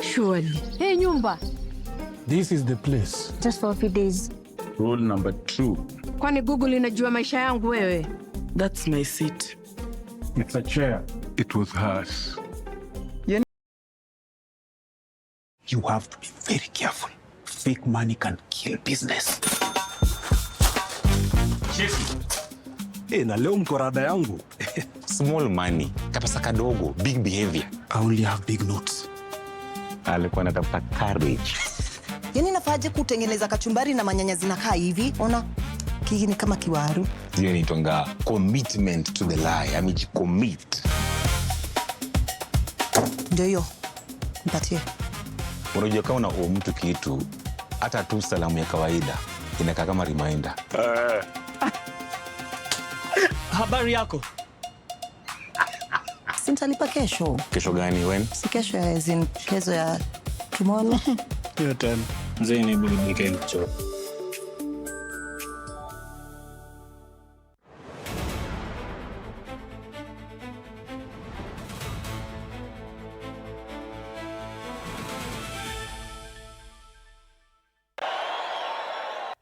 Surely. Hey, Nyumba. This is the place. Just for a few days. Rule number 2. Kwani Google inajua maisha yangu wewe? That's my seat. It's a chair. It was hers. You have to be very careful. Fake money can kill business. Na leo mkorada yangu. Small money, kapesa kadogo, big behavior. I only have big notes. Alikuwa anatafuta courage. Yaani nafaje kutengeneza kachumbari na manyanya zinakaa hivi? Ona kiki ni kama kiwaru. Hiyo ni tonga commitment to the lie. Amejicommit. Ndio hiyo. Mpatie. Unajua kama una mtu kitu, hata tu salamu ya kawaida inakaa kama reminder. Habari yako? Sintalipa kesho. Kesho gani when? Si kesho ya kesho ya tomorrow. Hiyo tena. Nzeni burudike mcho.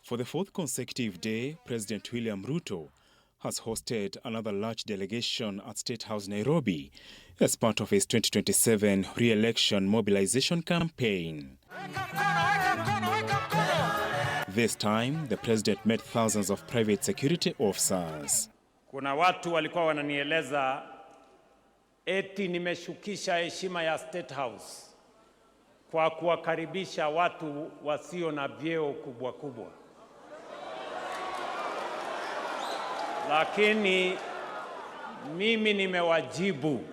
For the fourth consecutive day, President William Ruto has hosted another large delegation at State House, Nairobi, as part of his 2027 re-election mobilization campaign. This time, the president met thousands of private security officers. Kuna watu walikuwa wananieleza eti nimeshukisha heshima ya State House kwa kuwakaribisha watu wasio na vyeo kubwa kubwa. Lakini mimi nimewajibu,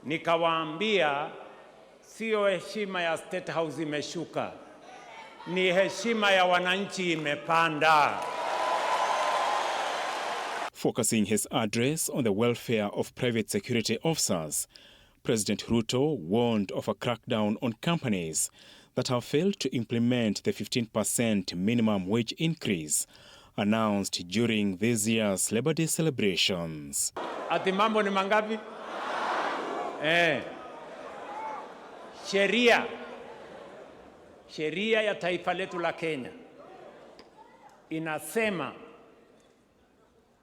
nikawaambia sio heshima ya State House imeshuka, ni heshima ya wananchi imepanda. Focusing his address on the welfare of private security officers, President Ruto warned of a crackdown on companies that have failed to implement the 15% minimum wage increase announced during this year's Labor Day celebrations. Ati mambo ni mangapi? Sheria ya taifa letu la Kenya inasema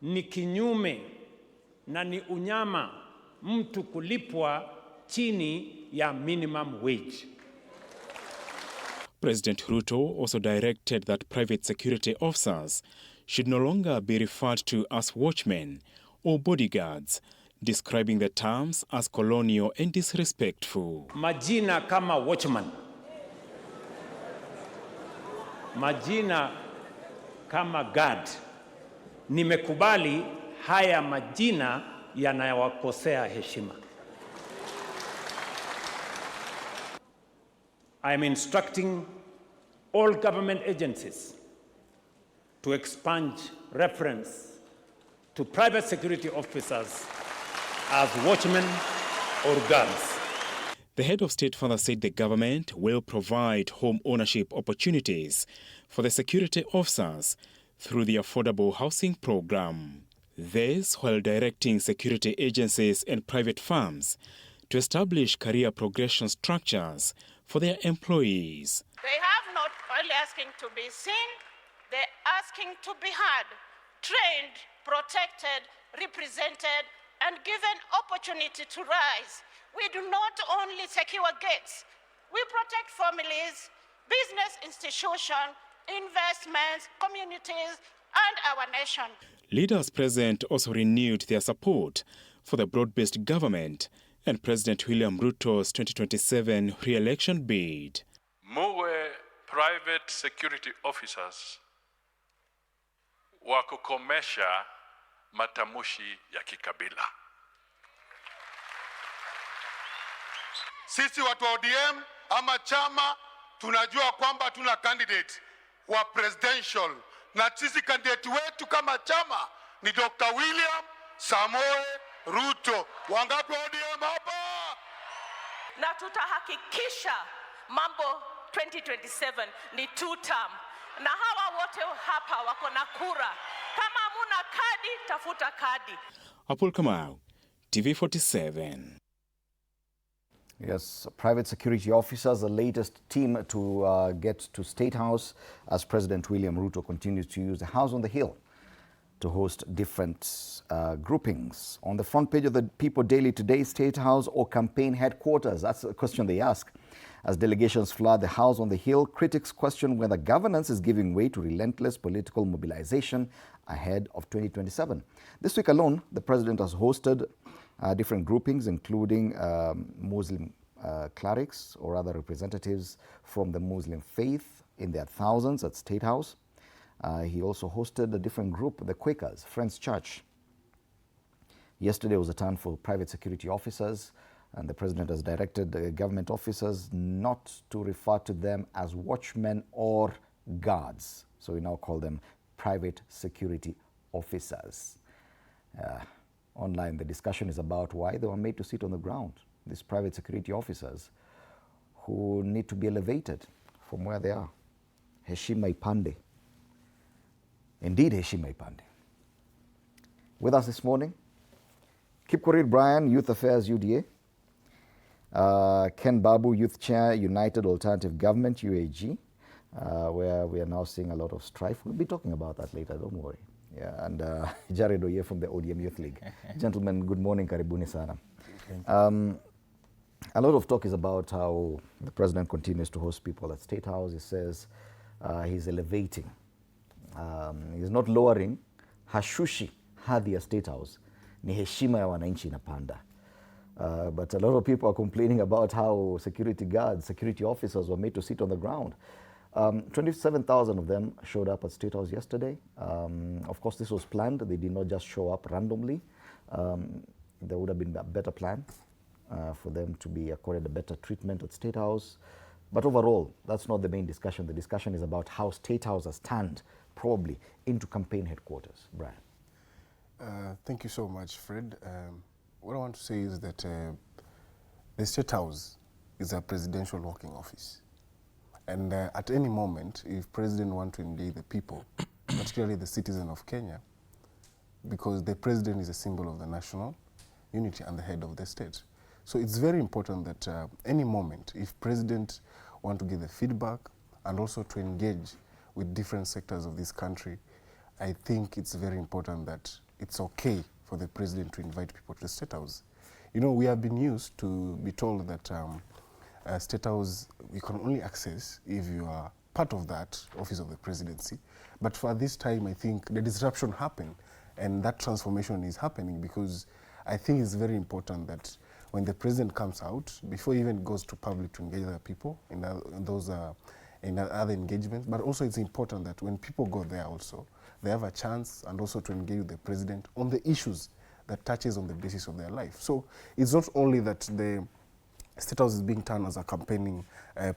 ni kinyume na ni unyama mtu kulipwa chini ya minimum wage. President Ruto also directed that private security officers should no longer be referred to as watchmen or bodyguards, describing the terms as colonial and disrespectful. Majina kama watchman, majina kama guard, nimekubali haya majina yanayowakosea heshima. I am instructing all government agencies to expunge reference to private security officers as watchmen or guards. The head of state further said the government will provide home ownership opportunities for the security officers through the affordable housing program. This while directing security agencies and private firms to establish career progression structures for their employees. They have not only asking to be seen, they're asking to be heard, trained, protected, represented, and given opportunity to rise. We do not only secure gates, we protect families, business institutions, investments, communities, and our nation. Leaders present also renewed their support for the broad-based government and President William Ruto's 2027 re-election bid. Muwe private security officers wa kukomesha matamushi ya kikabila. Sisi watu wa ODM ama chama tunajua kwamba tuna candidate wa presidential na sisi candidate wetu kama chama ni Dr. William Samoei Ruto. Wangapi ODM hapa? Na tutahakikisha mambo 2027 ni 2 term. Na hawa wote hapa wako na kura. Kama hamuna kadi, tafuta kadi. Apul Kamau, TV47. Yes, private security officers, the latest team to get to State House as President William Ruto continues to use the House on the Hill to host different groupings. On the front page of the People Daily today, State House or campaign headquarters? That's the question they ask. As delegations flood the House on the Hill, critics question whether governance is giving way to relentless political mobilization ahead of 2027. This week alone, the president has hosted different groupings, including Muslim clerics or other representatives from the Muslim faith in their thousands at State House. He also hosted a different group, the Quakers, Friends Church. Yesterday was a turn for private security officers, and the president has directed government officers not to refer to them as watchmen or guards. So we now call them private security officers. Online, the discussion is about why they were made to sit on the ground. These private security officers who need to be elevated from where they are. Heshima ipande. Indeed, Heshima ipande. With us this morning, Kipkorir Brian, Youth Affairs UDA. Ken Babu, Youth Chair, United Alternative Government, UAG, where we are now seeing a lot of strife. We'll be talking about that later, don't worry. Yeah, and Jared Oye from the ODM Youth League. Gentlemen, good morning, karibuni sana. A lot of talk is about how the president continues to host people at State House. He says he's elevating. He's not lowering. Hashushi hadhi ya State House. Ni heshima ya wananchi inapanda. But a lot of people are complaining about how security guards, security officers were made to sit on the ground. 27,000 of them showed up at State House yesterday. Of course, this was planned. They did not just show up randomly. There would have been a better plan for them to be accorded a better treatment at State House. But overall, that's not the main discussion. The discussion is about how State House has turned probably into campaign headquarters. Brian. Thank you so much, Fred. What I want to say is that the State House is a presidential working office. And at any moment, if President wants to engage the people, particularly the citizen of Kenya, because the President is a symbol of the national unity and the head of the state. So it's very important that any moment, if President wants to give the feedback and also to engage with different sectors of this country, I think it's very important that it's okay for the President to invite people to the State House. You know, we have been used to be told that State House you can only access if you are part of that office of the presidency. But for this time, I think the disruption happened, and that transformation is happening because I think it's very important that when the president comes out, before he even goes to public to engage other people in other engagements, but also it's important that when people go there also, they have a chance and also to engage with the president on the issues that touches on the basis of their life. So it's not only that the State House is being turned as a campaigning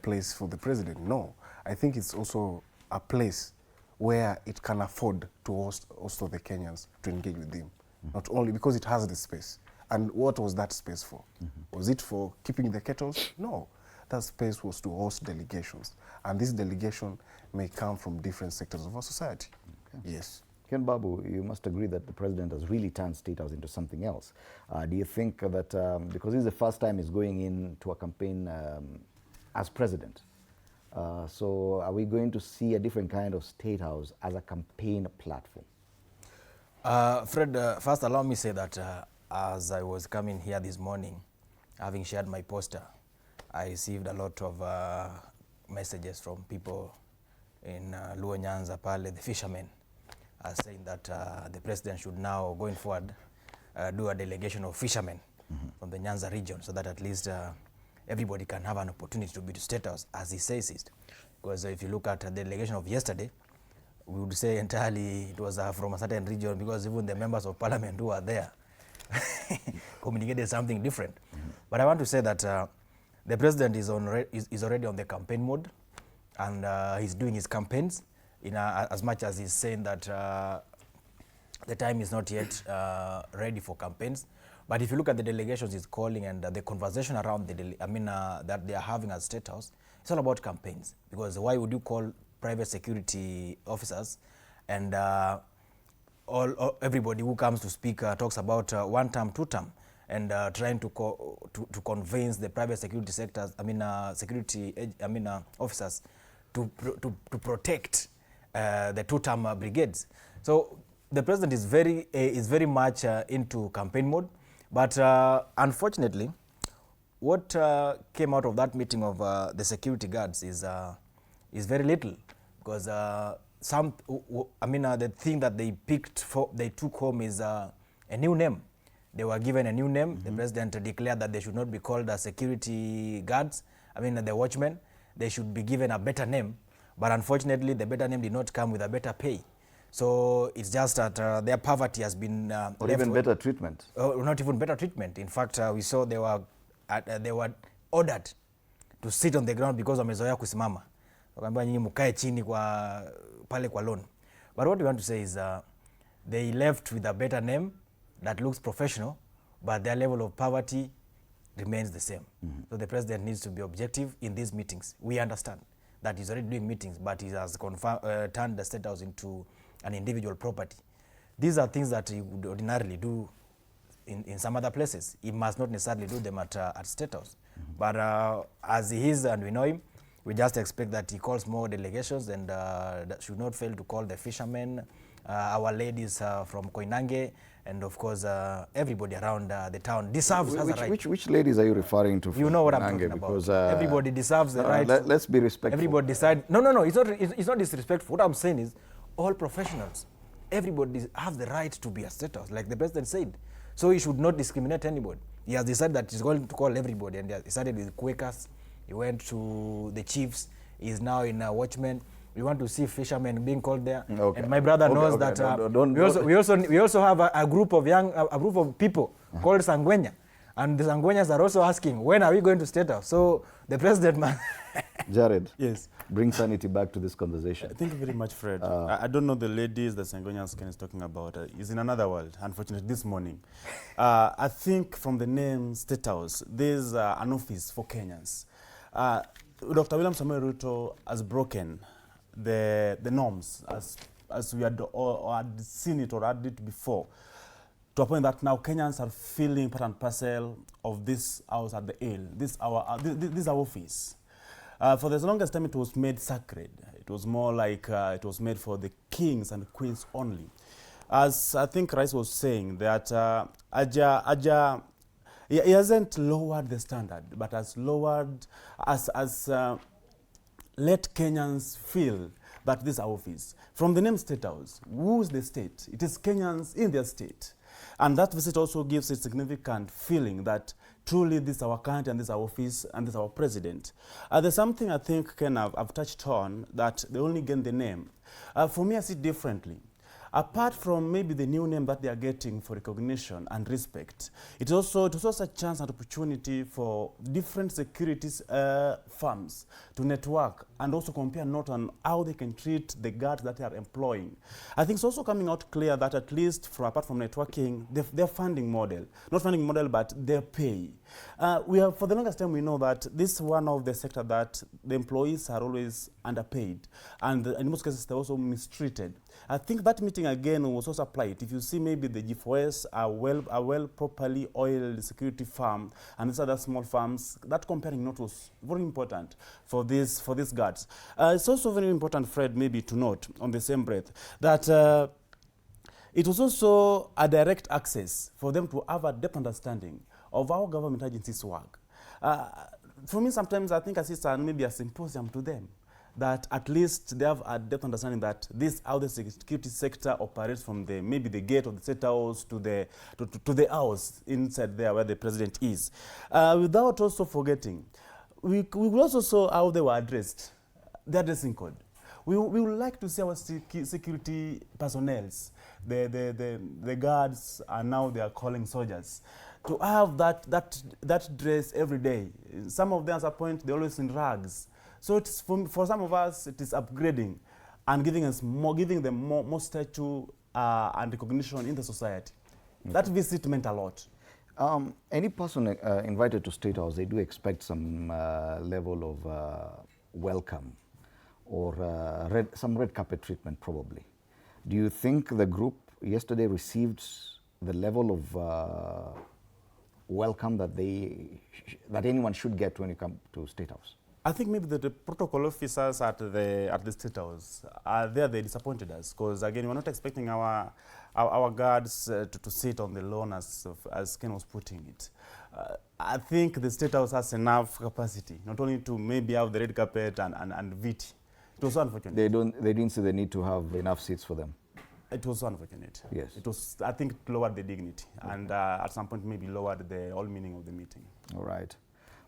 place for the president. No, I think it's also a place where it can afford to host also the Kenyans to engage with him. Not only because it has the space. And what was that space for? Was it for keeping the kettles? No. That space was to host delegations. And this delegation may come from different sectors of our society. Okay. Yes. Ken Babu, you must agree that the president has really turned State House into something else. Do you think that, because this is the first time he's going into a campaign as president, so are we going to see a different kind of State House as a campaign platform? Fred, first allow me to say that as I was coming here this morning, having shared my poster, I received a lot of messages from people in Luo Nyanza pale, the fishermen, saying that the president should now, going forward, do a delegation of fishermen from the Nyanza region, so that at least everybody can have an opportunity to be to State House, as he says it. Because if you look at the delegation of yesterday, we would say entirely it was from a certain region, because even the members of parliament who are there communicated something different. But I want to say that the president is already on the campaign mode, and he's doing his campaigns as much as he's saying that the time is not yet ready for campaigns. But if you look at the delegations he's calling and the conversation around that they are having at State House, it's all about campaigns. Because why would you call private security officers and everybody who comes to speak talks about one term, two term, and trying to convince the private security sectors, officers to protect the two-term brigades. So the president is very much into campaign mode, but unfortunately, what came out of that meeting of the security guards is very little, because the thing that they took home is a new name. They were given a new name. The president declared that they should not be called security guards, the watchmen. They should be given a better name. But unfortunately, the better name did not come with a better pay. So it's just that their poverty has been... or even better treatment. Not even better treatment. In fact, we saw they were ordered to sit on the ground because wamezoea kusimama. Wakaambiwa nyinyi mkae chini pale kwa loan. But what we want to say is they left with a better name that looks professional, but their level of poverty remains the same. So the president needs to be objective in these meetings. We understand that he's already doing meetings, but he has turned the State House into an individual property. These are things that he would ordinarily do in some other places. He must not necessarily do them at State House. But as he is, and we know him, we just expect that he calls more delegations, and that should not fail to call the fishermen, our ladies from Koinange, and of course everybody around the town deserves has a right. Which ladies are you referring to? You know what I'm talking about. Because, everybody deserves the right. Let's be respectful. Everybody decide. No. It's not disrespectful. What I'm saying is, all professionals, everybody has the right to be a State House, like the president said. So he should not discriminate anybody. He has decided that he's going to call everybody, and he has decided with Quakers. He went to the chiefs. He's now in Watchmen. We want to see fishermen being called there. Okay. And my brother knows that we also have a group of people called Sangwenya, and the Sangwenyas are also asking, when are we going to State House? So the president Jared, yes, bring sanity back to this conversation. Thank you very much, Fred. I don't know the ladies that Sangwenyas Ken is talking about. Is in another world, unfortunately, this morning. I think from the name State House, there's an office for Kenyans. Dr. William Samoei Ruto has broken the norms as we had seen it or had it before, to a point that now Kenyans are feeling part and parcel of this house at the Hill, this our office. For the longest time, it was made sacred. It was more like it was made for the kings and queens only. As I think Rice was saying, that he hasn't lowered the standard, but has lowered, let Kenyans feel that this is our office. From the name State House, who's the state? It is Kenyans in their state. And that visit also gives a significant feeling that truly this is our country and this is our office and this is our president. There's something I think Ken I've touched on, that they only gain the name. For me, I see it differently. Apart from maybe the new name that they are getting for recognition and respect, it was also a chance and opportunity for different securities firms to network and also compare notes on how they can treat the guards that they are employing. I think it's also coming out clear that at least apart from networking, their funding model, not funding model, but their pay. For the longest time, we know that this is one of the sector that the employees are always underpaid, and in most cases, they're also mistreated. I think that meeting again was also applied. If you see maybe the G4S are well properly oiled security firm, and these other small firms, that comparing note was very important for these guards. It's also very important, Fred, maybe to note on the same breath that it was also a direct access for them to have a deep understanding of how government agencies work. For me, sometimes I think as maybe a symposium to them, that at least they have a depth understanding that this how the security sector operates from maybe the gate of the State House to the house inside there where the president is. Without also forgetting, we will also saw how they were addressed, the addressing code. We would like to see our security personnel, the guards, and now they are calling soldiers, to have that dress every day. Some of them, at a point, they're always in rags. So it's for some of us, it is upgrading and giving them more stature and recognition in the society. Okay. That visit meant a lot. Any person invited to State House, they do expect some level of welcome or some red carpet treatment, probably. Do you think the group yesterday received the level of welcome that anyone should get when you come to State House? I think maybe the protocol officers at the State House they disappointed us, because again, we're not expecting our guards to sit on the lawn as Ken was putting it. I think the State House has enough capacity, not only to maybe have the red carpet and VT. It was so unfortunate. They didn't see the need to have enough seats for them. It was so unfortunate. Yes. It was, I think, it lowered the dignity, and at some point maybe lowered the whole meaning of the meeting. All right.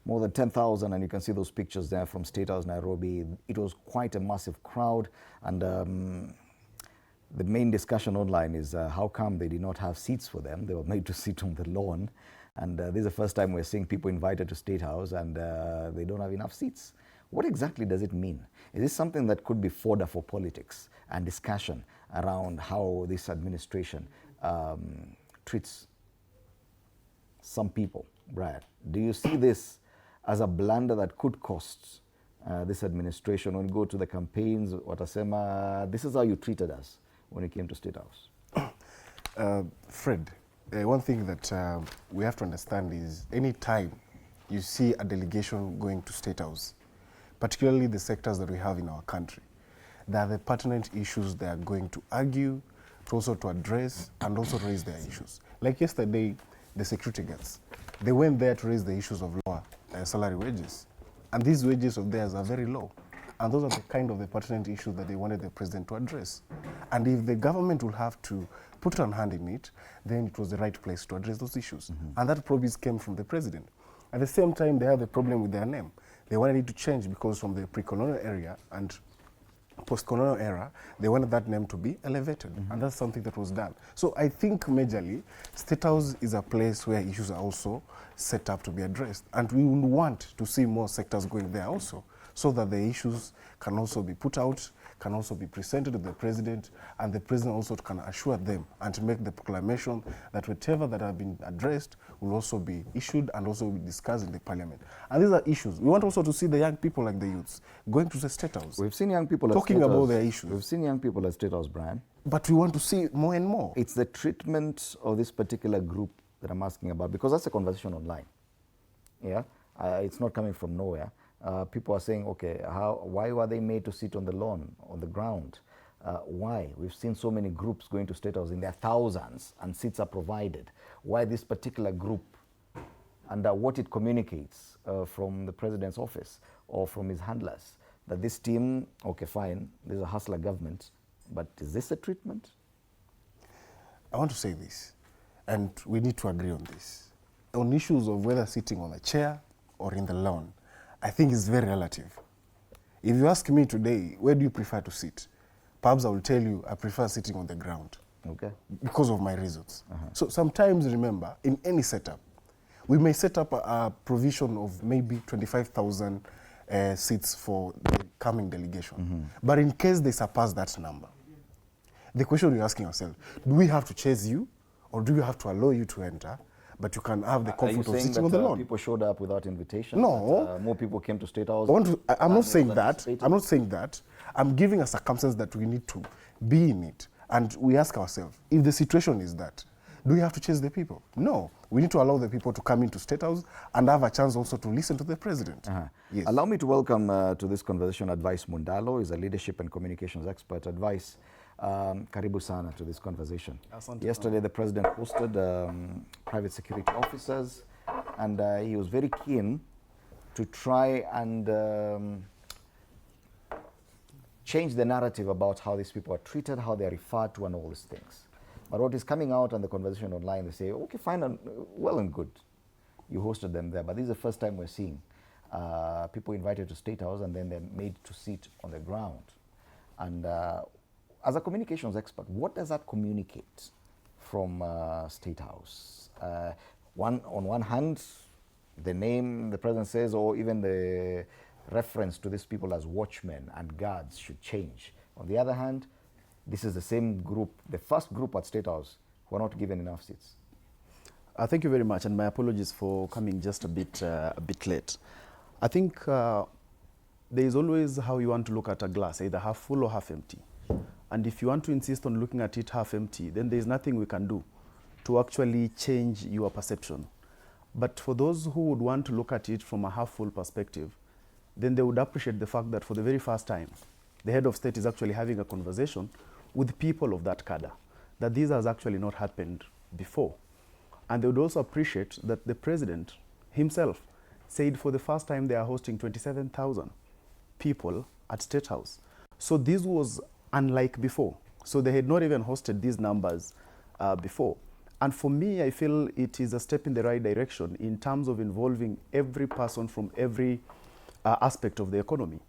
More than 10,000, and you can see those pictures there from State House, Nairobi. It was quite a massive crowd, and the main discussion online is how come they did not have seats for them. They were made to sit on the lawn, and this is the first time we're seeing people invited to State House, and they don't have enough seats. What exactly does it mean? Is this something that could be fodder for politics and discussion around how this administration treats some people? Brad, do you see this as a blunder that could cost this administration when you go to the campaigns? Watasema, this is how you treated us when it came to State House. Fred, one thing that we have to understand is any time you see a delegation going to State House, particularly the sectors that we have in our country, there are the pertinent issues they are going to argue, also to address, and also raise their issues. Like yesterday, the security guards, they went there to raise the issues of lower salary wages. And these wages of theirs are very low. And those are the kind of the pertinent issues that they wanted the president to address. And if the government will have to put on hand in it, then it was the right place to address those issues. And that probably came from the president. At the same time, they have a problem with their name. They wanted it to change because from the pre-colonial area and post-colonial era, they wanted that name to be elevated. And that's something that was done. So I think majorly, State House is a place where issues are also set up to be addressed. And we will want to see more sectors going there also, so that the issues can also be put out, can also be presented to the president, and the president also can assure them and to make the proclamation that whatever that have been addressed will also be issued and also be discussed in the parliament. And these are issues. We want also to see the young people like the youths going to the State House. We've seen young people talking about their issues. We've seen young people at State House, Brian. But we want to see more and more. It's the treatment of this particular group that I'm asking about, because that's a conversation online. Yeah, it's not coming from nowhere. People are saying, okay, why were they made to sit on the lawn, on the ground? Why? We've seen so many groups going to State House in their thousands and seats are provided. Why this particular group, and what it communicates from the president's office or from his handlers, that this team, okay, fine, there's a hustler government, but is this a treatment? I want to say this, and we need to agree on this. On issues of whether sitting on a chair or in the lawn, I think it's very relative. If you ask me today, where do you prefer to sit? Perhaps I will tell you I prefer sitting on the ground. Okay. Because of my reasons. So sometimes, remember, in any setup, we may set up a provision of maybe 25,000 seats for the coming delegation. But in case they surpass that number, the question you're asking yourself, do we have to chase you, or do we have to allow you to enter, but you can have the comfort of sitting on the lawn? People showed up without invitation? No. More people came to State House? I'm not saying that. I'm not saying that. I'm giving a circumstance that we need to be in it. And we ask ourselves, if the situation is that, do we have to chase the people? No. We need to allow the people to come into State House and have a chance also to listen to the president. Yes. Allow me to welcome to this conversation Advice Mundalo. He's a leadership and communications expert. Advice, karibu sana to this conversation. Yesterday the president hosted private security officers, and he was very keen to try and change the narrative about how these people are treated, how they are referred to, and all these things. But what is coming out on the conversation online, they say, okay, fine, and well and good. You hosted them there, but this is the first time we're seeing people invited to State House and then they're made to sit on the ground. And as a communications expert, what does that communicate from State House? On one hand, the name the president says, or even the reference to these people as watchmen and guards should change. On the other hand, this is the same group, the first group at State House, who are not given enough seats. Thank you very much, and my apologies for coming just a bit late. I think there is always how you want to look at a glass, either half full or half empty. And if you want to insist on looking at it half empty, then there is nothing we can do to actually change your perception. But for those who would want to look at it from a half full perspective, then they would appreciate the fact that for the very first time, the head of state is actually having a conversation with people of that cadre, that this has actually not happened before. And they would also appreciate that the president himself said for the first time they are hosting 27,000 people at State House. So this was unlike before. So they had not even hosted these numbers before. And for me, I feel it is a step in the right direction in terms of involving every person from every aspect of the economy.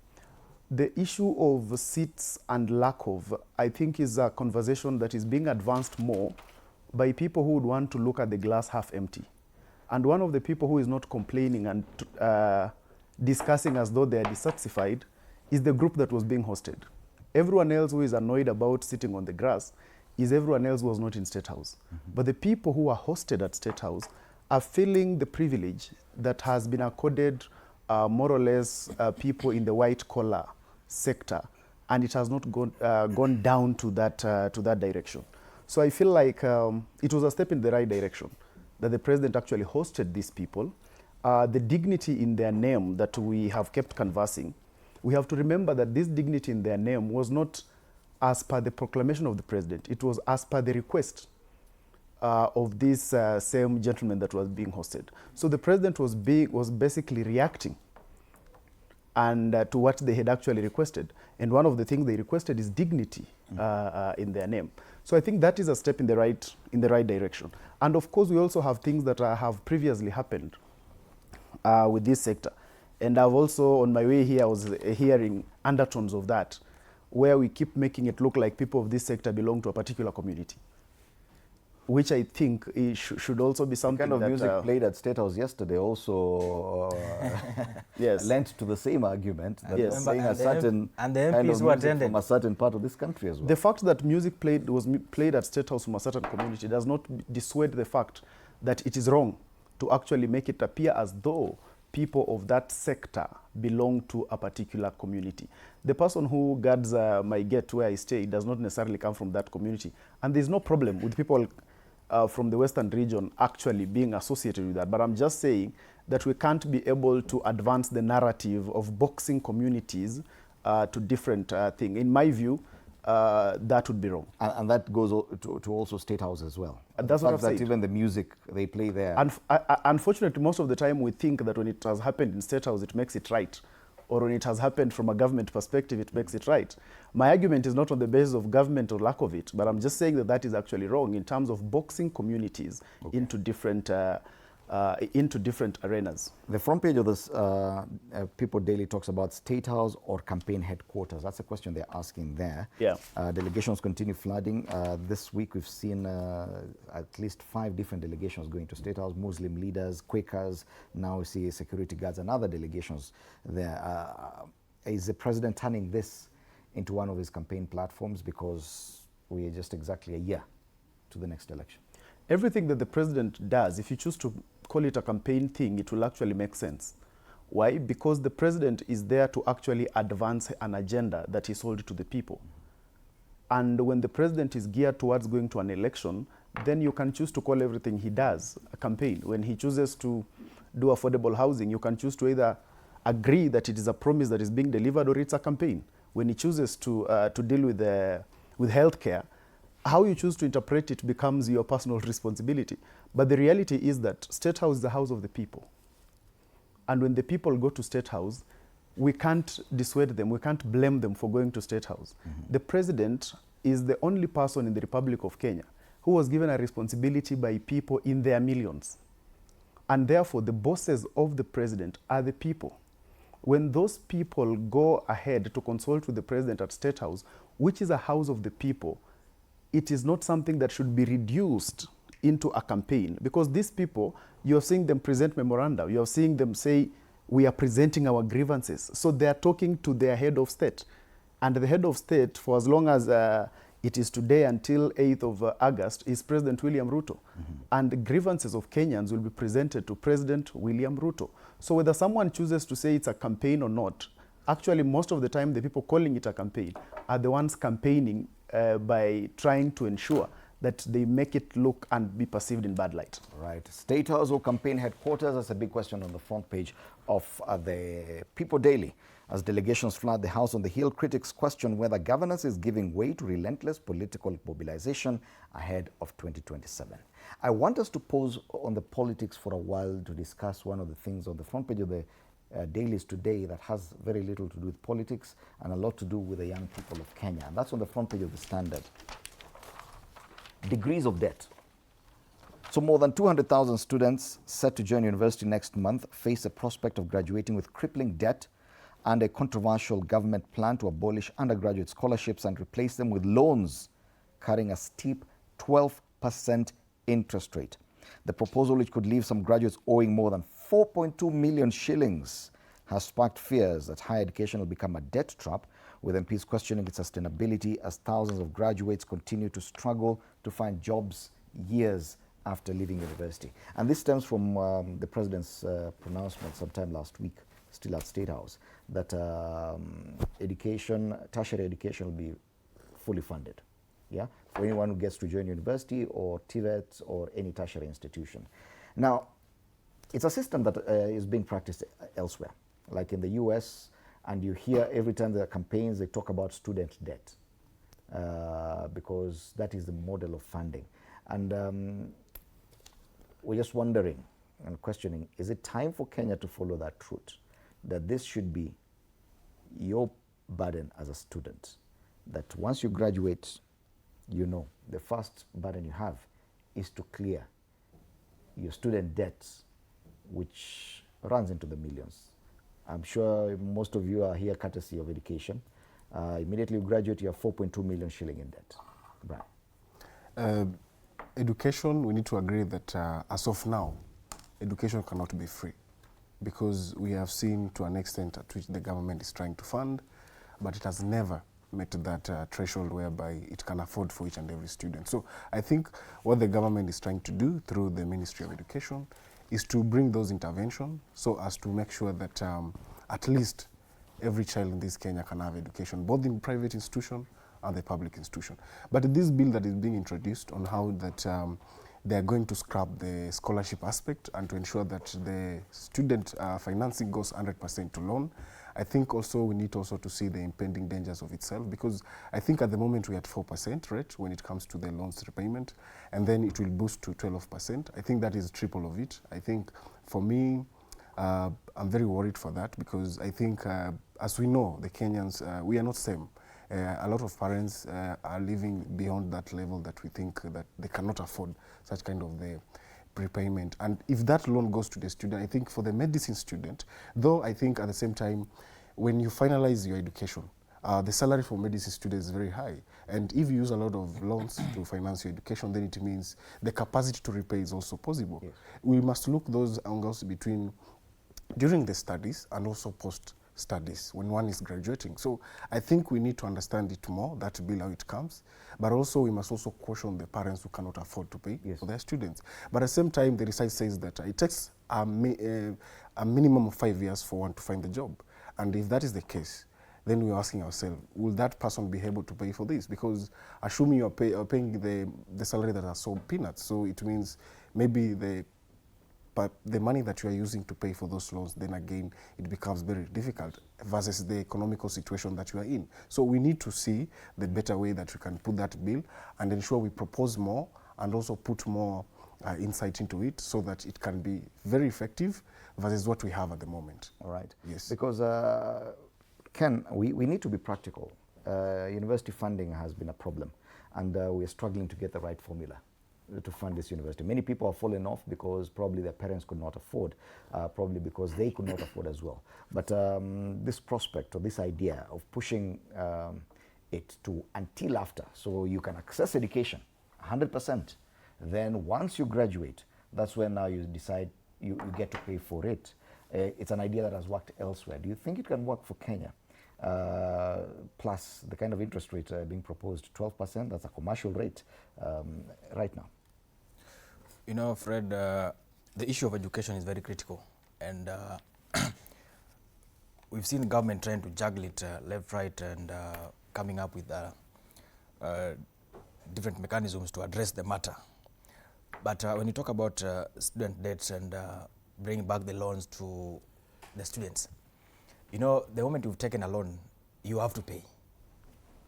The issue of seats and lack of, I think, is a conversation that is being advanced more by people who would want to look at the glass half empty. And one of the people who is not complaining and discussing as though they are dissatisfied is the group that was being hosted. Everyone else who is annoyed about sitting on the grass is everyone else who was not in State House. But the people who are hosted at State House are feeling the privilege that has been accorded more or less people in the white-collar sector, and it has not gone down to that direction. So I feel like it was a step in the right direction that the president actually hosted these people. The dignity in their name that we have kept conversing, we have to remember that this dignity in their name was not as per the proclamation of the president. It was as per the request of this same gentleman that was being hosted. So the president was basically reacting and to what they had actually requested. And one of the things they requested is dignity in their name. So I think that is a step in the right direction. And of course, we also have things that have previously happened with this sector. And I've also, on my way here, I was hearing undertones of that, where we keep making it look like people of this sector belong to a particular community, which I think should also be something the kind of that, music played at State House yesterday also yes, lent to the same argument that yes, playing a certain and the kind of MPs who music attended from a certain part of this country as well. The fact that music was played at State House from a certain community does not dissuade the fact that it is wrong to actually make it appear as though people of that sector belong to a particular community. The person who guards my gate where I stay does not necessarily come from that community. And there's no problem with people from the Western region actually being associated with that. But I'm just saying that we can't be able to advance the narrative of boxing communities to different things. In my view, that would be wrong. And that goes to also State House as well. That's what I've said. Even the music they play there. Unfortunately, most of the time we think that when it has happened in State House, it makes it right. Or when it has happened from a government perspective, it makes it right. My argument is not on the basis of government or lack of it, but I'm just saying that that is actually wrong in terms of boxing communities into different arenas. The front page of this People Daily talks about State House or campaign headquarters. That's a question they're asking there. Yeah. Delegations continue flooding. This week we've seen at least 5 different delegations going to State House, Muslim leaders, Quakers. Now we see security guards and other delegations there. Is the president turning this into one of his campaign platforms, because we are just exactly a year to the next election? Everything that the president does, if you choose to call it a campaign thing, it will actually make sense. Why? Because the president is there to actually advance an agenda that he sold to the people. And when the president is geared towards going to an election, then you can choose to call everything he does a campaign. When he chooses to do affordable housing, you can choose to either agree that it is a promise that is being delivered or it's a campaign. When he chooses to deal with healthcare, how you choose to interpret it becomes your personal responsibility. But the reality is that State House is the house of the people. And when the people go to State House, we can't dissuade them, we can't blame them for going to State House. The president is the only person in the Republic of Kenya who was given a responsibility by people in their millions. And therefore, the bosses of the president are the people. When those people go ahead to consult with the president at State House, which is a house of the people, it is not something that should be reduced into a campaign, because these people, you're seeing them present memoranda, you're seeing them say, we are presenting our grievances. So they are talking to their head of state. And the head of state, for as long as it is today until 8th of August, is President William Ruto. And the grievances of Kenyans will be presented to President William Ruto. So whether someone chooses to say it's a campaign or not, actually most of the time the people calling it a campaign are the ones campaigning by trying to ensure that they make it look and be perceived in bad light. Right. State House or campaign headquarters? That's a big question on the front page of the People Daily. As delegations flood the House on the Hill, critics question whether governance is giving way to relentless political mobilization ahead of 2027. I want us to pause on the politics for a while to discuss one of the things on the front page of the dailies today that has very little to do with politics and a lot to do with the young people of Kenya. And that's on the front page of the Standard. Degrees of debt. So more than 200,000 students set to join university next month face the prospect of graduating with crippling debt and a controversial government plan to abolish undergraduate scholarships and replace them with loans carrying a steep 12% interest rate. The proposal, which could leave some graduates owing more than 4.2 million shillings, has sparked fears that higher education will become a debt trap, with MPs questioning its sustainability as thousands of graduates continue to struggle to find jobs years after leaving university. And this stems from the president's pronouncement sometime last week, still at State House, that tertiary education will be fully funded, yeah, for anyone who gets to join university or TVET or any tertiary institution. Now, it's a system that is being practiced elsewhere, like in the US, and you hear every time there are campaigns, they talk about student debt, because that is the model of funding. And we're just wondering and questioning, is it time for Kenya to follow that route? That this should be your burden as a student, that once you graduate, you know, the first burden you have is to clear your student debts, which runs into the millions. I'm sure most of you are here courtesy of education. Immediately you graduate, you have 4.2 million shilling in debt. Brian. Education, we need to agree that as of now, education cannot be free, because we have seen to an extent at which the government is trying to fund, but it has never met that threshold whereby it can afford for each and every student. So I think what the government is trying to do through the Ministry of Education is to bring those interventions so as to make sure that at least every child in this Kenya can have education, both in private institution and the public institution. But this bill that is being introduced on how that they are going to scrap the scholarship aspect and to ensure that the student financing goes 100% to loan, I think also we need also to see the impending dangers of itself, because I think at the moment we're at 4% rate when it comes to the loans repayment, and then it will boost to 12%. I think that is triple of it. I think for me, I'm very worried for that, because I think as we know, the Kenyans, we are not same. A lot of parents are living beyond that level that we think that they cannot afford such kind of the prepayment. And if that loan goes to the student, I think for the medicine student, though I think at the same time, when you finalize your education, the salary for medicine students is very high. And if you use a lot of loans to finance your education, then it means the capacity to repay is also possible. Yes. We must look those angles between during the studies and also post studies when one is graduating. So I think we need to understand it more, that bill how it comes, but also we must also caution the parents who cannot afford to pay for their students. But at the same time, the research says that it takes a minimum of 5 years for one to find the job. And if that is the case, then we're asking ourselves, will that person be able to pay for this? Because assuming you're paying the salary that are so peanuts, so it means maybe but the money that you are using to pay for those loans, then again, it becomes very difficult versus the economical situation that you are in. So we need to see the better way that we can put that bill and ensure we propose more and also put more insight into it so that it can be very effective versus what we have at the moment. All right. Yes. Because, Ken, we need to be practical. University funding has been a problem, and we're struggling to get the right formula to fund this university. Many people have fallen off because probably their parents could not afford, probably because they could not afford as well. But this prospect or this idea of pushing it to until after, so you can access education 100%. Then once you graduate, that's when now you decide you get to pay for it. It's an idea that has worked elsewhere. Do you think it can work for Kenya? Plus the kind of interest rate being proposed, 12%, that's a commercial rate right now. You know, Fred, the issue of education is very critical, and we've seen the government trying to juggle it left, right, and coming up with different mechanisms to address the matter. But when you talk about student debts and bringing back the loans to the students, you know, the moment you've taken a loan, you have to pay.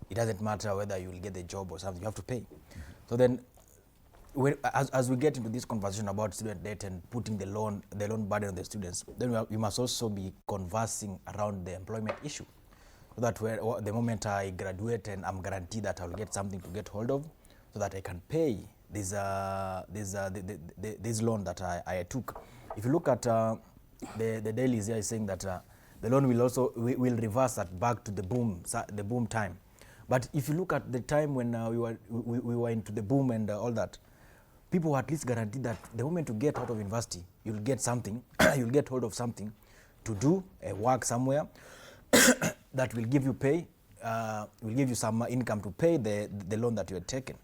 It doesn't matter whether you will get the job or something, you have to pay. So then, as we get into this conversation about student debt and putting the loan burden on the students, then we must also be conversing around the employment issue. So that the moment I graduate and I'm guaranteed that I'll get something to get hold of, so that I can pay this loan that I took. If you look at the dailies here, is saying that the loan will also will reverse that back to the boom time. But if you look at the time when we were into the boom and all that, people were at least guaranteed that the moment you get out of university, you'll get something, you'll get hold of something to do, work somewhere that will give you pay, will give you some income to pay the loan that you had taken.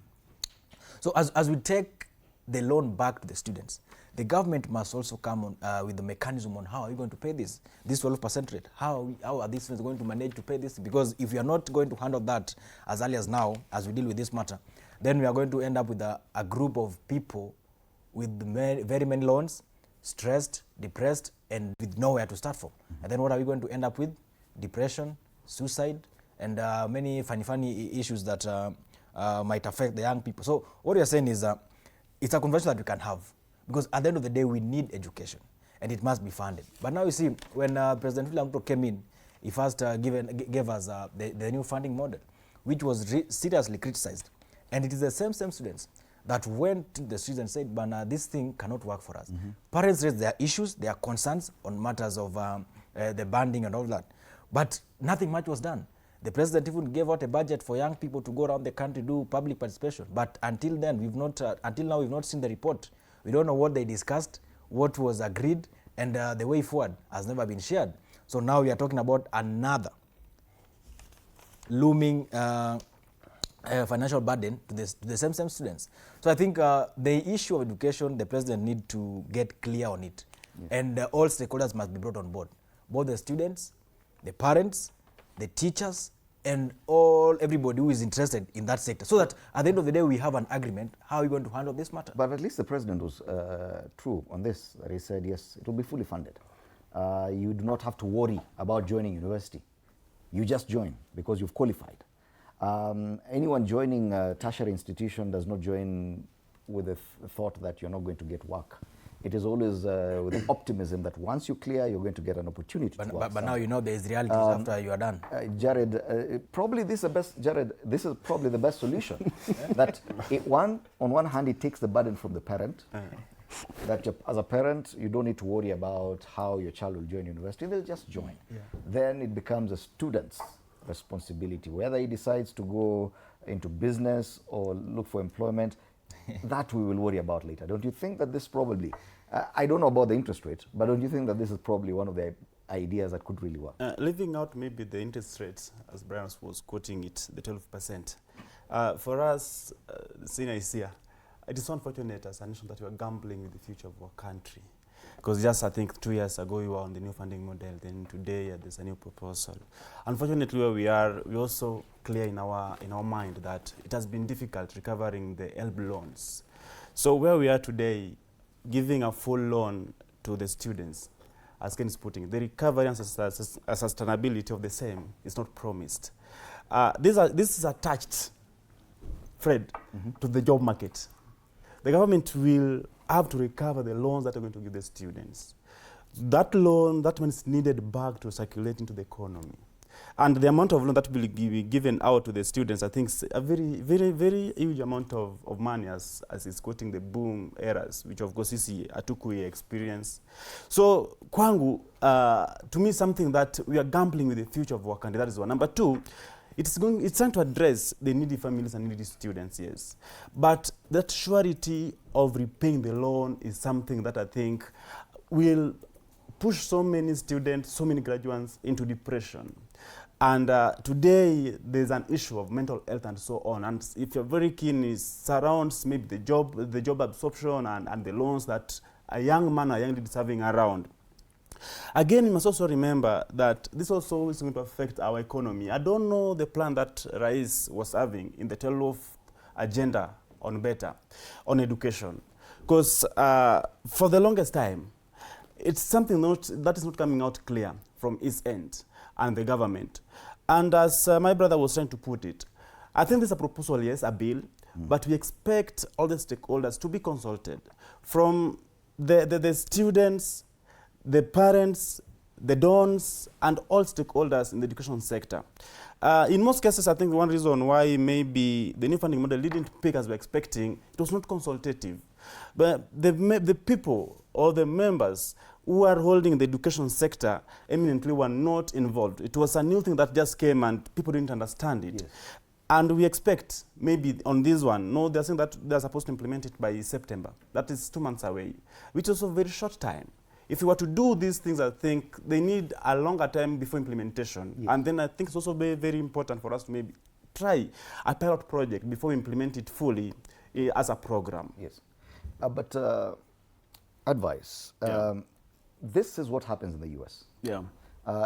So as we take the loan back to the students, the government must also come on with the mechanism on how are you going to pay this 12% rate. How are these students going to manage to pay this? Because if we are not going to handle that as early as now, as we deal with this matter, then we are going to end up with a group of people with very many loans, stressed, depressed, and with nowhere to start from. And then what are we going to end up with? Depression, suicide, and many funny issues that might affect the young people. So what we are saying is it's a conversation that we can have, because at the end of the day, we need education, and it must be funded. But now you see, when President William Ruto came in, he first gave us the new funding model, which was seriously criticized. And it is the same students that went to the streets and said, "Bana, this thing cannot work for us." Parents raised their issues, their concerns on matters of the banding and all that. But nothing much was done. The president even gave out a budget for young people to go around the country to do public participation. But until then, until now, we've not seen the report. We don't know what they discussed, what was agreed, and the way forward has never been shared. So now we are talking about another looming financial burden to the same students. So I think the issue of education, the president needs to get clear on it. Yes. And all stakeholders must be brought on board. Both the students, the parents, the teachers, and everybody who is interested in that sector, so that at the end of the day we have an agreement how we're going to handle this matter. But at least the president was true on this, that he said, yes, it will be fully funded. You do not have to worry about joining university. You just join because you've qualified. Anyone joining a tertiary institution does not join with the thought that you're not going to get work. It is always with an optimism that once you clear, you're going to get an opportunity to work. But now you know there's realities after you are done. Jared, probably this is probably the best solution. That on one hand, it takes the burden from the parent. That as a parent, you don't need to worry about how your child will join university. They'll just join. Yeah. Then it becomes a student's responsibility. Whether he decides to go into business or look for employment, that we will worry about later. Don't you think that this probably, I don't know about the interest rate, but don't you think that this is probably one of the ideas that could really work? Leaving out maybe the interest rates, as Brian was quoting it, the 12%. For us, senior is here. It is unfortunate as a nation that we are gambling with the future of our country. Because just, I think, 2 years ago, we were on the new funding model. Then today, there's a new proposal. Unfortunately, where we are, we're also clear in our mind that it has been difficult recovering the ELB loans. So where we are today, giving a full loan to the students, as Ken is putting it, the recovery and sustainability of the same is not promised. This is attached, Fred, to the job market. The government will have to recover the loans that are going to give the students. That loan, that money is needed back to circulate into the economy. And the amount of loan that will be given out to the students, I think, is a very, very, very huge amount of money as it's quoting the boom eras, which of course is a two-way experience. So, kwangu, to me, something that we are gambling with the future of our country. That is one. Number two, it's trying to address the needy families and needy students, yes. But that surety of repaying the loan is something that I think will push so many students, so many graduates into depression. And today, there's an issue of mental health and so on. And if you're very keen, it surrounds maybe the job absorption and the loans that a young man or young lady is having around. Again, you must also remember that this also is going to affect our economy. I don't know the plan that Rais was having in the 12 agenda on better, on education. Because for the longest time, it's something that is not coming out clear from his end and the government. And as my brother was trying to put it, I think this is a proposal, yes, a bill, but we expect all the stakeholders to be consulted, from the students, the parents, the dons, and all stakeholders in the education sector. In most cases, I think one reason why maybe the new funding model didn't pick as we were expecting, it was not consultative. But the people or the members who are holding the education sector eminently were not involved. It was a new thing that just came and people didn't understand it. Yes. And we expect maybe on this one, no, they're saying that they're supposed to implement it by September. That is 2 months away, which is a very short time. If you were to do these things, I think they need a longer time before implementation. Yes. And then I think it's also very, very important for us to maybe try a pilot project before we implement it fully as a program. Yes. But advice. This is what happens in the US. Yeah.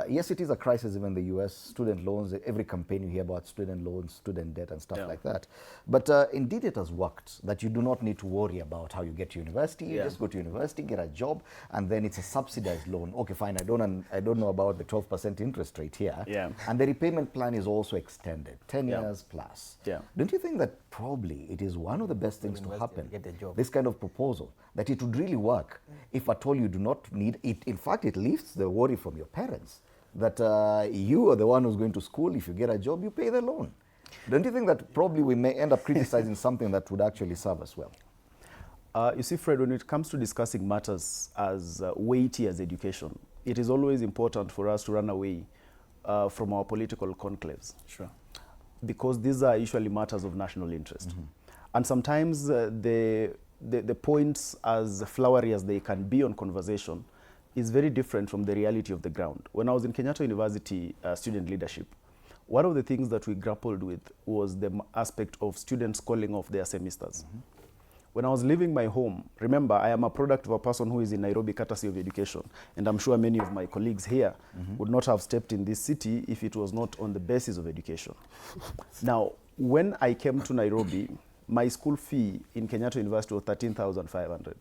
Yes, it is a crisis even in the US. Student loans, every campaign you hear about student loans, student debt and stuff like that. But indeed it has worked, that you do not need to worry about how you get to university. You just go to university, get a job, and then it's a subsidized loan. Okay, fine, I don't know about the 12% interest rate here. Yeah. And the repayment plan is also extended, 10 years plus. Yeah. Don't you think that probably it is one of the best things to happen, this kind of proposal, that it would really work if at all you do not need it? In fact, it lifts the worry from your parents that you are the one who's going to school. If you get a job, you pay the loan. Don't you think that probably we may end up criticizing something that would actually serve us well? You see, Fred, when it comes to discussing matters as weighty as education, it is always important for us to run away from our political conclaves. Sure. Because these are usually matters of national interest. And sometimes the points, as flowery as they can be on conversation, is very different from the reality of the ground. When I was in Kenyatta University student leadership, one of the things that we grappled with was the aspect of students calling off their semesters. When I was leaving my home, remember, I am a product of a person who is in Nairobi, courtesy of education, and I'm sure many of my colleagues here would not have stepped in this city if it was not on the basis of education. Now, when I came to Nairobi, my school fee in Kenyatta University was 13,500.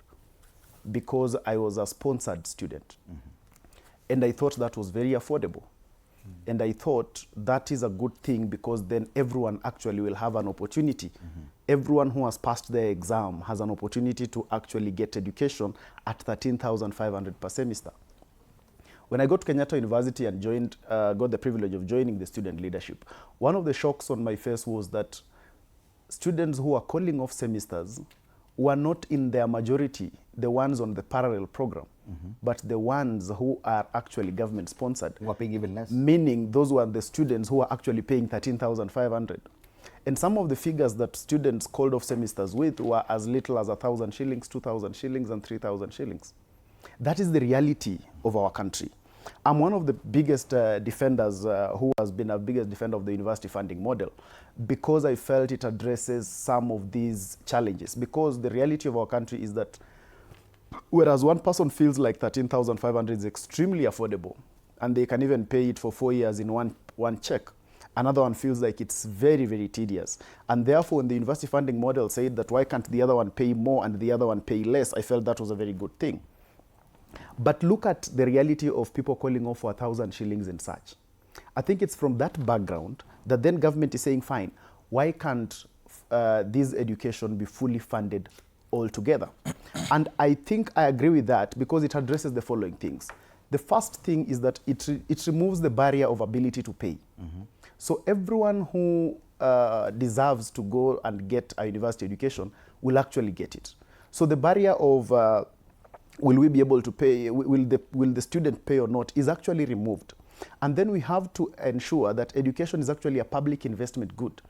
because I was a sponsored student. And I thought that was very affordable. And I thought that is a good thing because then everyone actually will have an opportunity. Everyone who has passed their exam has an opportunity to actually get education at 13,500 per semester. When I got to Kenyatta University and joined, got the privilege of joining the student leadership, one of the shocks on my face was that students who are calling off semesters were not in their majority the ones on the parallel program, but the ones who are actually government sponsored. Who are paying even less. Meaning those were the students who are actually paying 13,500. And some of the figures that students called off semesters with were as little as 1,000 shillings, 2,000 shillings, and 3,000 shillings. That is the reality of our country. I'm one of the biggest defenders who has been a biggest defender of the university funding model because I felt it addresses some of these challenges. Because the reality of our country is that whereas one person feels like 13,500 is extremely affordable and they can even pay it for 4 years in one check, another one feels like it's very, very tedious. And therefore, when the university funding model said that why can't the other one pay more and the other one pay less, I felt that was a very good thing. But look at the reality of people calling off for 1,000 shillings and such. I think it's from that background that then government is saying, fine, why can't this education be fully funded altogether? And I think I agree with that because it addresses the following things. The first thing is that it removes the barrier of ability to pay. So everyone who deserves to go and get a university education will actually get it. So the barrier of will we be able to pay, will the student pay or not, is actually removed. And then we have to ensure that education is actually a public investment good,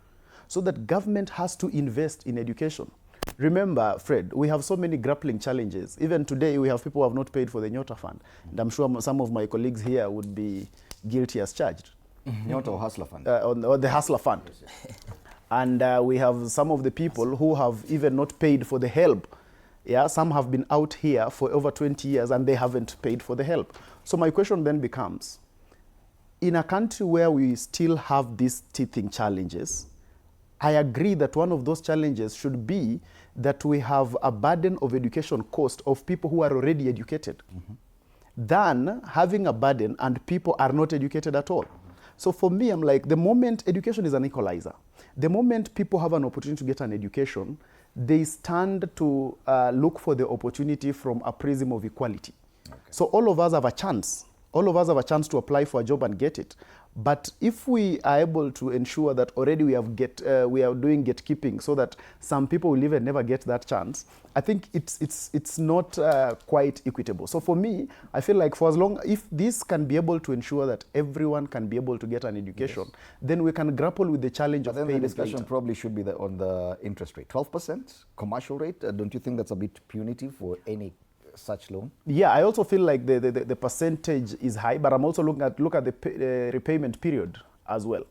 so that government has to invest in education. Remember, Fred, we have so many grappling challenges. Even today, we have people who have not paid for the Nyota Fund. And I'm sure some of my colleagues here would be guilty as charged. Nyota or Hustler Fund? Or the Hustler Fund. And we have some of the people who have even not paid for the help. Yeah, some have been out here for over 20 years and they haven't paid for the help. So my question then becomes, in a country where we still have these teething challenges, I agree that one of those challenges should be that we have a burden of education cost of people who are already educated, than having a burden and people are not educated at all. So for me, I'm like, the moment education is an equalizer, the moment people have an opportunity to get an education, they stand to look for the opportunity from a prism of equality. So all of us have a chance. All of us have a chance to apply for a job and get it. But if we are able to ensure that already we are doing gatekeeping so that some people will even never get that chance, I think it's not quite equitable. So for me, I feel like for as long, if this can be able to ensure that everyone can be able to get an education, then we can grapple with the challenge of paying the discussion probably should be on the interest rate. 12% commercial rate, don't you think that's a bit punitive for any such loan? Yeah, I also feel like the percentage is high, but I'm also looking at the repayment period as well.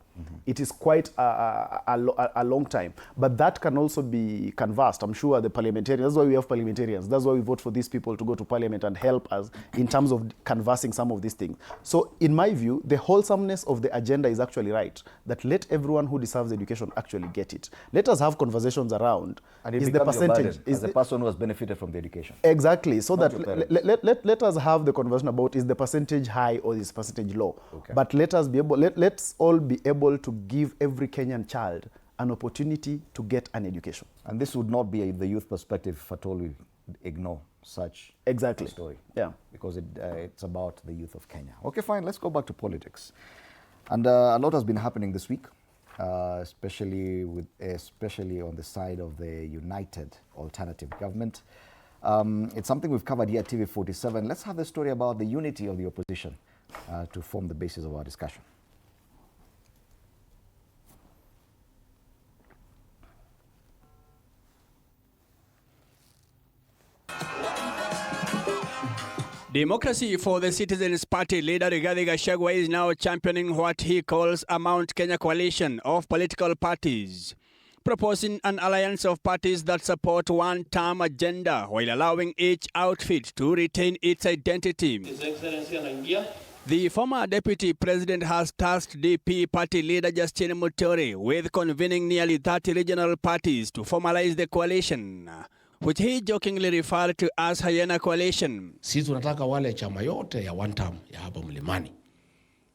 It is quite a long time, but that can also be canvassed. I'm sure the parliamentarians, that's why we have parliamentarians, that's why we vote for these people to go to parliament and help us in terms of canvassing some of these things. So in my view, the wholesomeness of the agenda is actually right, that let everyone who deserves education actually get it. Let us have conversations around, and it is the percentage, as the person who has benefited from the education. Exactly, so that let us have the conversation about, is the percentage high or is the percentage low? But let us be able, let's all be able to give every Kenyan child an opportunity to get an education. And this would not be the youth perspective if at all we ignore such a story. Yeah. Because it's about the youth of Kenya. Okay, fine, let's go back to politics. And a lot has been happening this week, especially on the side of the united alternative government. It's something we've covered here at TV47. Let's have the story about the unity of the opposition to form the basis of our discussion. Democracy for the Citizens Party leader Rigathi Gachagua is now championing what he calls a Mount Kenya coalition of political parties, proposing an alliance of parties that support one-term agenda while allowing each outfit to retain its identity. His Excellency, the former deputy president has tasked DP party leader Justin Muturi with convening nearly 30 regional parties to formalize the coalition, which he jokingly referred to as Hyena Coalition. Sisi tunataka wale chama yote ya one term ya hapa Mlimani,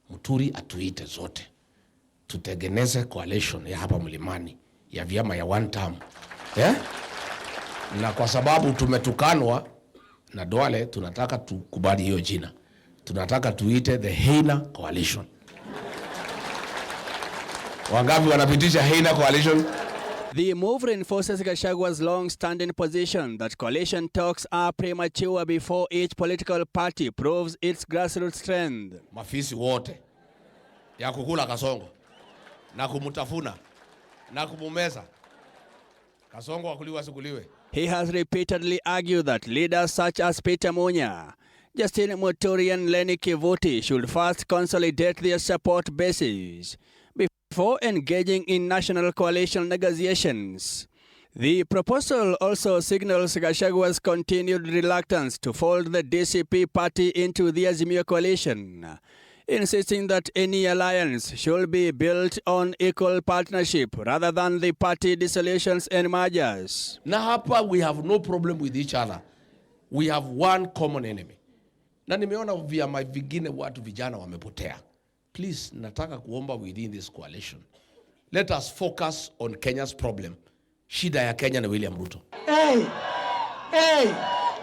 Muturi atuite zote, tutengeneze coalition ya hapa Mlimani ya vyama ya one term. Na kwa sababu tumetukanwa na Duale, tunataka tukubali hiyo jina. Tunataka tuite the Hyena Coalition. Wangapi wanapitisha Hyena Coalition? The move reinforces Gachagua's long-standing position that coalition talks are premature before each political party proves its grassroots strength. Mafisi wote ya kukula Kasongo na kumutafuna na kumumeza. Kasongo wakuliwa sikuliwe. He has repeatedly argued that leaders such as Peter Munya, Justin Muturi and Lenny Kivuti should first consolidate their support bases before engaging in national coalition negotiations. The proposal also signals Gachagua's continued reluctance to fold the DCP party into the Azimio coalition, insisting that any alliance should be built on equal partnership rather than the party dissolutions and mergers. Na hapa we have no problem with each other. We have one common enemy. Na nimeona vyama vingine watu vijana wamepotea. Please, nataka kuomba within this coalition, let us focus on Kenya's problem. Shida ya Kenya na William Ruto. Hey!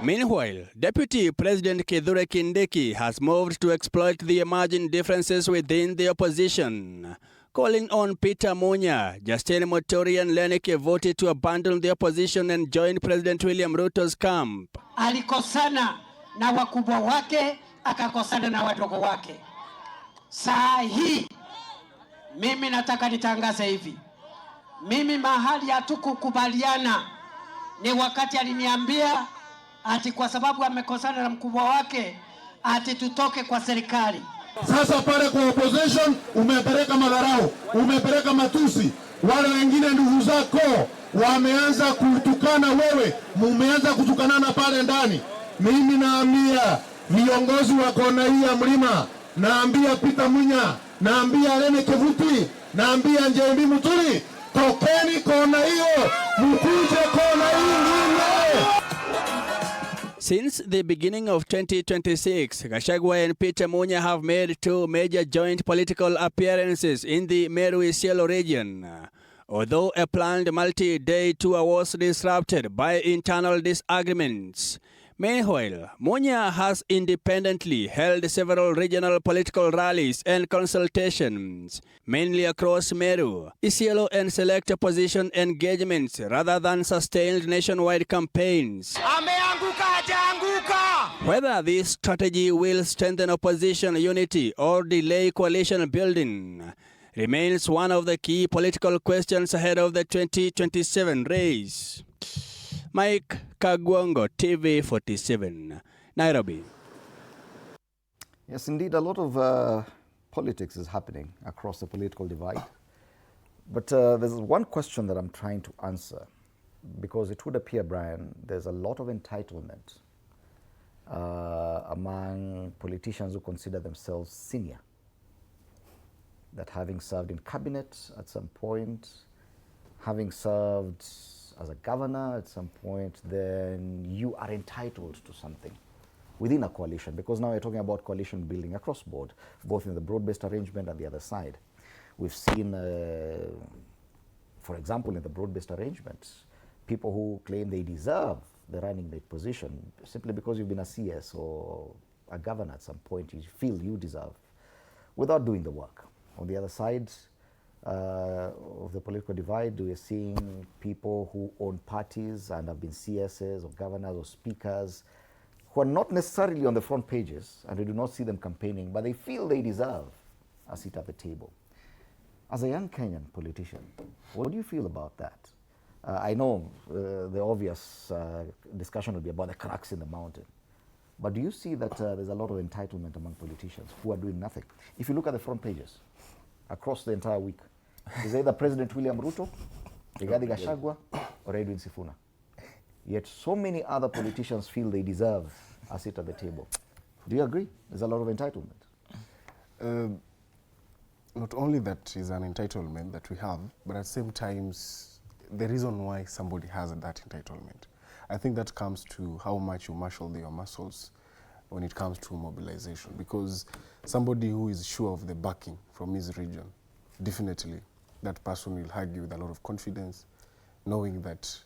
Meanwhile, Deputy President Kithure Kindiki has moved to exploit the emerging differences within the opposition, calling on Peter Munya, Justin Muturi and Lenny Kivoti to abandon the opposition and join President William Ruto's camp. Alikosana na wakubwa wake, akakosana na wadogo wake. Saa hii mimi nataka nitangaze hivi. Mimi mahali hatukukubaliana ni wakati aliniambia ati kwa sababu amekosana na mkubwa wake ati tutoke kwa serikali. Sasa pale kwa opposition umepeleka madharau, umepeleka matusi. Wale wengine ndugu zako wameanza kutukana wewe, mumeanza kutukanana pale ndani. Mimi naambia viongozi wa kona hii ya mlima, naambia Peter Munya, naambia Lenny Kivoti, naambia Justin Muturi, tokeni kona hiyo, mkuje kona hii nyingine. Since the beginning of 2026, Gachagua and Peter Munya have made two major joint political appearances in the Meru-Isiolo region. Although a planned multi-day tour was disrupted by internal disagreements. Meanwhile, Munya has independently held several regional political rallies and consultations, mainly across Meru, Isiolo and select opposition engagements rather than sustained nationwide campaigns. Whether this strategy will strengthen opposition unity or delay coalition building remains one of the key political questions ahead of the 2027 race. Mike Kagwango, TV47, Nairobi. Yes, indeed, a lot of politics is happening across the political divide. But there's one question that I'm trying to answer, because it would appear, Brian, there's a lot of entitlement among politicians who consider themselves senior, that having served in cabinet at some point, having served as a governor at some point, then you are entitled to something within a coalition, because now we're talking about coalition building across board, both in the broad-based arrangement and the other side. We've seen, for example, in the broad-based arrangement, people who claim they deserve the running mate position simply because you've been a CS or a governor at some point, you feel you deserve, without doing the work. On the other side of the political divide, we are seeing people who own parties and have been CSs or governors or speakers who are not necessarily on the front pages, and we do not see them campaigning, but they feel they deserve a seat at the table. As a young Kenyan politician, what do you feel about that? I know the obvious discussion will be about the cracks in the mountain, but do you see that there's a lot of entitlement among politicians who are doing nothing? If you look at the front pages across the entire week, is either President William Ruto, Rigathi Gachagua, or Edwin Sifuna. Yet so many other politicians feel they deserve a seat at the table. Do you agree? There's a lot of entitlement. Not only that is an entitlement that we have, but at the same time, the reason why somebody has that entitlement. I think that comes to how much you marshal your muscles when it comes to mobilization, because somebody who is sure of the backing from his region, definitely that person will argue with a lot of confidence, knowing that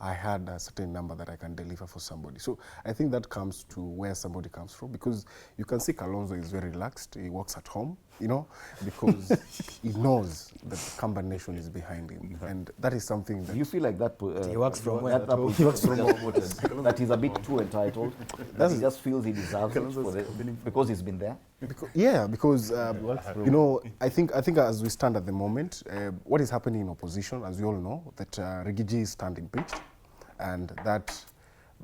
I had a certain number that I can deliver for somebody. So I think that comes to where somebody comes from, because you can see Kalonzo is very relaxed. He works at home, you know, because he knows that the Kamba nation is behind him. And that is something that... You feel like that... he works from where? He works from home. That he's a bit too entitled. That he just feels he deserves it because he's been there. Because you know, I think as we stand at the moment, what is happening in opposition, as we all know, that Rigiji is standing pitched, and that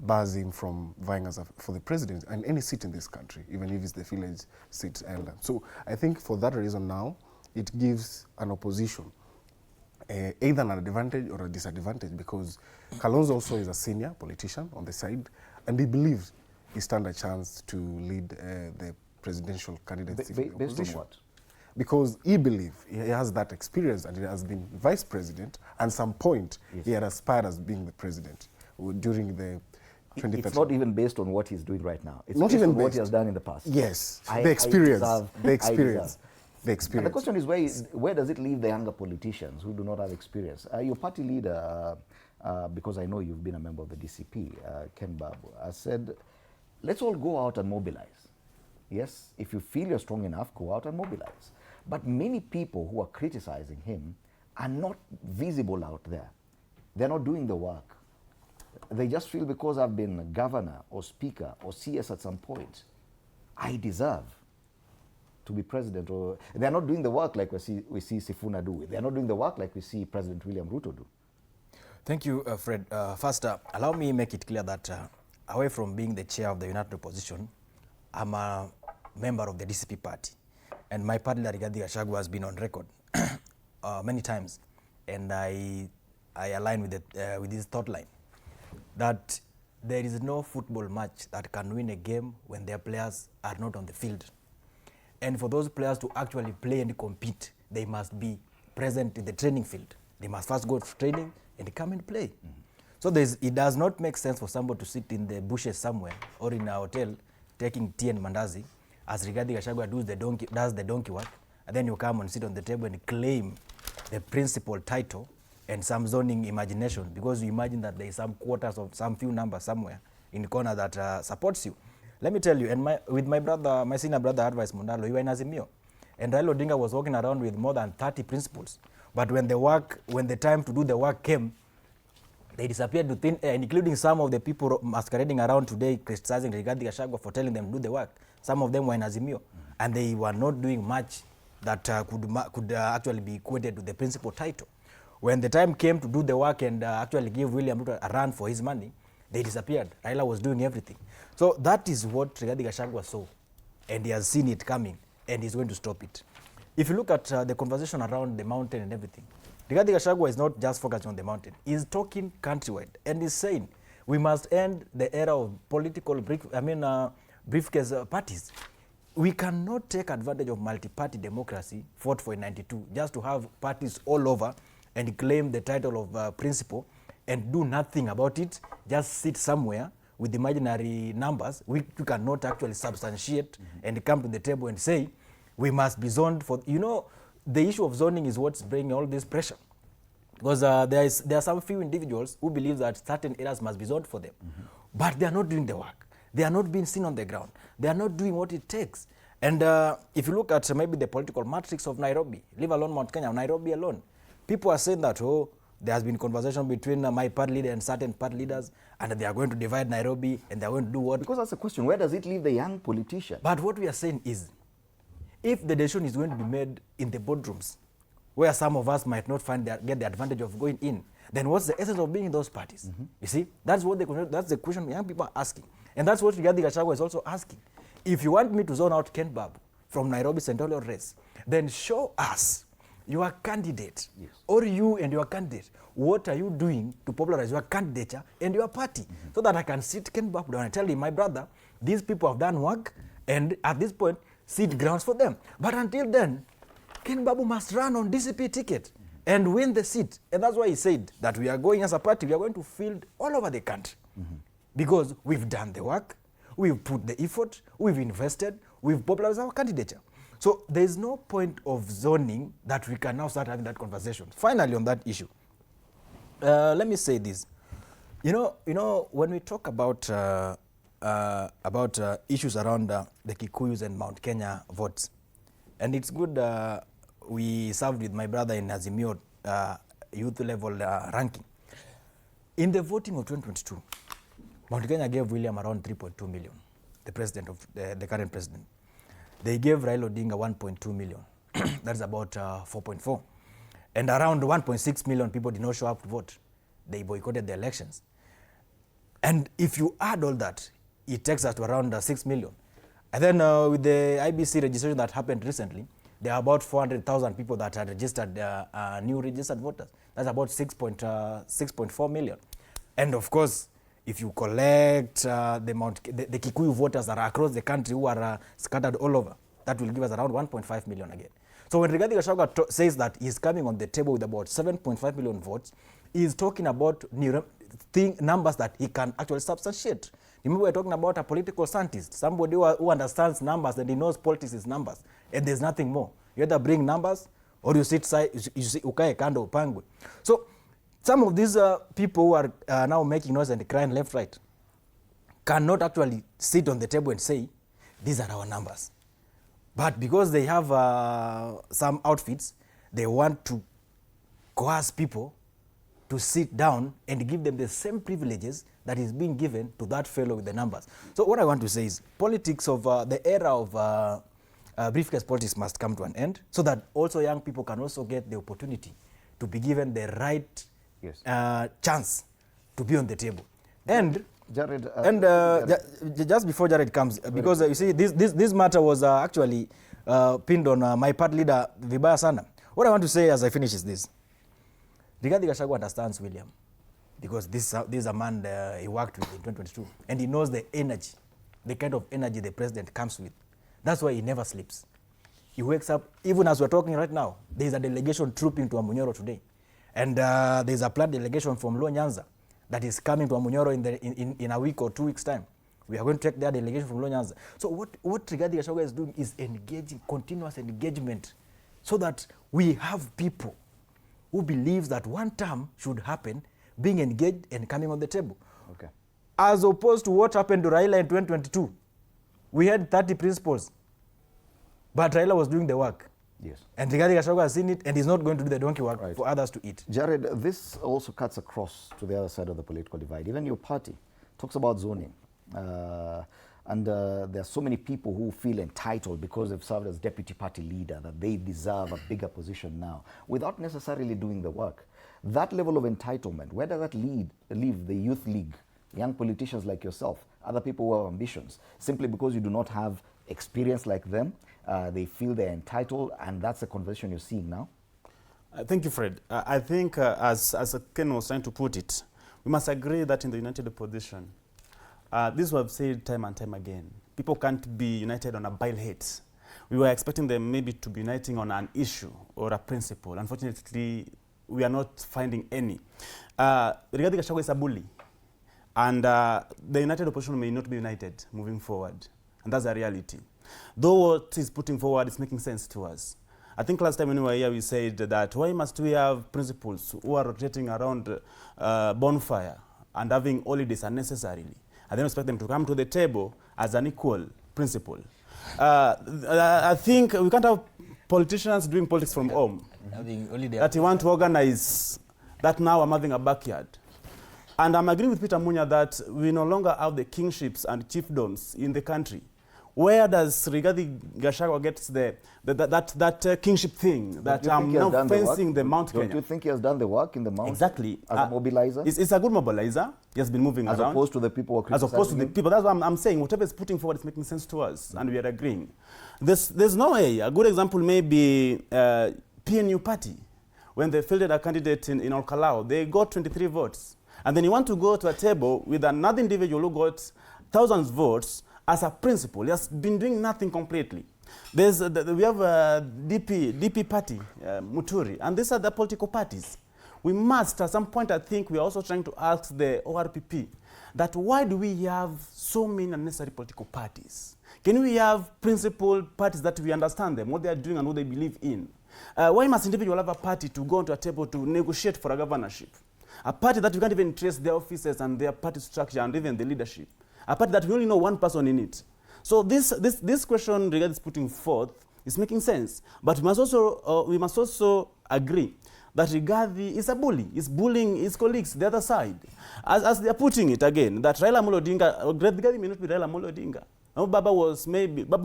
bars him from vying for the president and any seat in this country, even if it's the village seat elder. So I think for that reason now, it gives an opposition either an advantage or a disadvantage, because Kalonzo also is a senior politician on the side, and he believes he stands a chance to lead the presidential candidacy. Based on what? Because he believes he has that experience, and he has been vice president, and some point he had aspired as being the president during the 2013. It's not even based on what he's doing right now. It's not based even on what he has done in the past. Yes, the experience. The experience. And the question is, where does it leave the younger politicians who do not have experience? Your party leader, because I know you've been a member of the DCP, Ken Babu, I said, let's all go out and mobilize. Yes, if you feel you're strong enough, go out and mobilize. But many people who are criticizing him are not visible out there. They're not doing the work. They just feel because I've been governor or speaker or CS at some point, I deserve to be president. Or they're not doing the work like we see Sifuna do. They're not doing the work like we see President William Ruto do. Thank you, Fred. First, allow me make it clear that away from being the chair of the United Opposition, I'm a member of the DCP party. And my party, Rigathi Gachagua, has been on record many times. And I align with this thought line that there is no football match that can win a game when their players are not on the field. And for those players to actually play and compete, they must be present in the training field. They must first go to training and come and play. So it does not make sense for somebody to sit in the bushes somewhere or in a hotel taking tea and mandazi as Rigathi Gachagua does the donkey work, and then you come and sit on the table and claim the principal title and some zoning imagination because you imagine that there is some quarters of some few numbers somewhere in the corner that supports you. Let me tell you, and with my brother, my senior brother Advice Mundalo, you were in Azimio, and Raila Odinga was walking around with more than 30 principles. But when the time to do the work came, they disappeared to thin air, including some of the people masquerading around today criticizing Rigathi Gachagua for telling them to do the work. Some of them were in Azimio, and they were not doing much that could actually be equated to the principal title. When the time came to do the work and actually give William Ruto a run for his money, they disappeared. Raila was doing everything. So that is what Rigathi Gachagua saw, and he has seen it coming, and he's going to stop it. If you look at the conversation around the mountain and everything, Rigathi Gachagua is not just focused on the mountain. He's talking countrywide, and he's saying we must end the era of political briefcase parties. We cannot take advantage of multi-party democracy fought for in '92 just to have parties all over and claim the title of principal and do nothing about it, just sit somewhere with imaginary numbers. We cannot actually substantiate and come to the table and say we must be zoned for, the issue of zoning is what's bringing all this pressure. Because there are some few individuals who believe that certain areas must be zoned for them. But they are not doing the work. They are not being seen on the ground. They are not doing what it takes. And if you look at maybe the political matrix of Nairobi, leave alone Mount Kenya, Nairobi alone, people are saying that, there has been conversation between my party leader and certain party leaders, and they are going to divide Nairobi, and they are going to do what? Because that's the question, where does it leave the young politician? But what we are saying is, if the decision is going to be made in the boardrooms, where some of us might not get the advantage of going in, then what's the essence of being in those parties? You see, that's the question young people are asking. And that's what Rigathi Gachagua is also asking. If you want me to zone out Ken Babu from Nairobi senatorial race, then show us your candidate, or you and your candidate. What are you doing to popularize your candidature and your party? So that I can sit Ken Babu down and tell him, my brother, these people have done work, and at this point, seed grounds for them. But until then, Ken Babu must run on DCP ticket and win the seat. And that's why he said that we are going as a party, we are going to field all over the country. Because we've done the work, we've put the effort, we've invested, we've popularized our candidature. So there's no point of zoning that we can now start having that conversation. Finally, on that issue, let me say this. When we talk about issues around the Kikuyus and Mount Kenya votes, and it's good we served with my brother in Azimio youth level ranking. In the voting of 2022, Mount Kenya gave William around 3.2 million, the president of the current president. They gave Raila Odinga 1.2 million. That's about 4.4. And around 1.6 million people did not show up to vote. They boycotted the elections. And if you add all that, it takes us to around 6 million. And then with the IBC registration that happened recently, there are about 400,000 people that had registered, new registered voters. That's about 6.4 million. And of course, if you collect the Kikuyu voters that are across the country who are scattered all over, that will give us around 1.5 million again. So when Rigathi Gachagua says that he's coming on the table with about 7.5 million votes, he's talking about numbers that he can actually substantiate. Remember, we're talking about a political scientist, somebody who understands numbers and he knows politics is numbers, and there's nothing more. You either bring numbers or you sit ukae kando upangwe. So some of these people who are now making noise and crying left, right, cannot actually sit on the table and say, these are our numbers. But because they have some outfits, they want to coerce people to sit down and give them the same privileges that is being given to that fellow with the numbers. So what I want to say is politics of the era of briefcase politics must come to an end, so that also young people can also get the opportunity to be given the right chance to be on the table. And Jared, just before Jared comes, because you see, this matter was actually pinned on my party leader, Vibaya Sana. What I want to say as I finish is this. Rigathi Gachagua understands William, because this is a man he worked with in 2022, and he knows the energy, the kind of energy the president comes with. That's why he never sleeps. He wakes up, even as we're talking right now, there's a delegation trooping to Amunyoro today. And there's a planned delegation from Luo Nyanza that is coming to Amunyoro in a week or 2 weeks' time. We are going to take their delegation from Luo Nyanza. So what Rigathi Gachagua is doing is engaging, continuous engagement, so that we have people who believe that one term should happen, being engaged and coming on the table. Okay. As opposed to what happened to Raila in 2022. We had 30 principles, but Raila was doing the work. Yes. And Rigathi Gachagua has seen it, and he's not going to do the donkey work for others to eat. Jared, this also cuts across to the other side of the political divide. Even your party talks about zoning. And there are so many people who feel entitled because they've served as deputy party leader that they deserve a bigger position now, without necessarily doing the work. That level of entitlement, where does that leave the youth league, young politicians like yourself, other people who have ambitions, simply because you do not have experience like them? They feel they're entitled, and that's the conversation you're seeing now? Thank you, Fred. I think, as Ken was trying to put it, we must agree that in the united opposition, this we have said time and time again, people can't be united on a bile hate. We were expecting them maybe to be uniting on an issue or a principle. Unfortunately, we are not finding any. Rigathi Gachagua is a bully, and the united opposition may not be united moving forward, and that's a reality. Though what he's putting forward is making sense to us. I think last time when we were here, we said that why must we have principals who are rotating around bonfire and having holidays unnecessarily, and then expect them to come to the table as an equal principle? I think we can't have politicians doing politics from home. That you want to organize that now I'm having a backyard. And I'm agreeing with Peter Munya that we no longer have the kingships and chiefdoms in the country. Where does Rigathi Gachagua get that kingship thing that I'm now fencing the Mount Kenya? Don't you think he has done the work in the Mount? Exactly. As a mobilizer? It's a good mobilizer. He has been moving around. As opposed to the people who are criticizing As opposed to the people. That's what I'm saying. Whatever is putting forward is making sense to us, and we are agreeing. There's no way. A good example may be PNU party. When they fielded a candidate in Olkalau, they got 23 votes. And then you want to go to a table with another individual who got thousands of votes as a principal. He has been doing nothing completely. We have DP party, Muturi, and these are the political parties. We must, at some point, I think we are also trying to ask the ORPP that why do we have so many unnecessary political parties? Can we have principal parties that we understand them, what they are doing and what they believe in? Why must individual have a party to go onto a table to negotiate for a governorship? A party that you can't even trace their offices and their party structure and even the leadership. A party that we only know one person in it. So this question Rigathi is putting forth is making sense. But we must also agree that Rigathi is a bully. He's bullying his colleagues, the other side. As they are putting it again, that Raila Amolo Odinga, Rigathi may not be Raila Amolo Odinga. Baba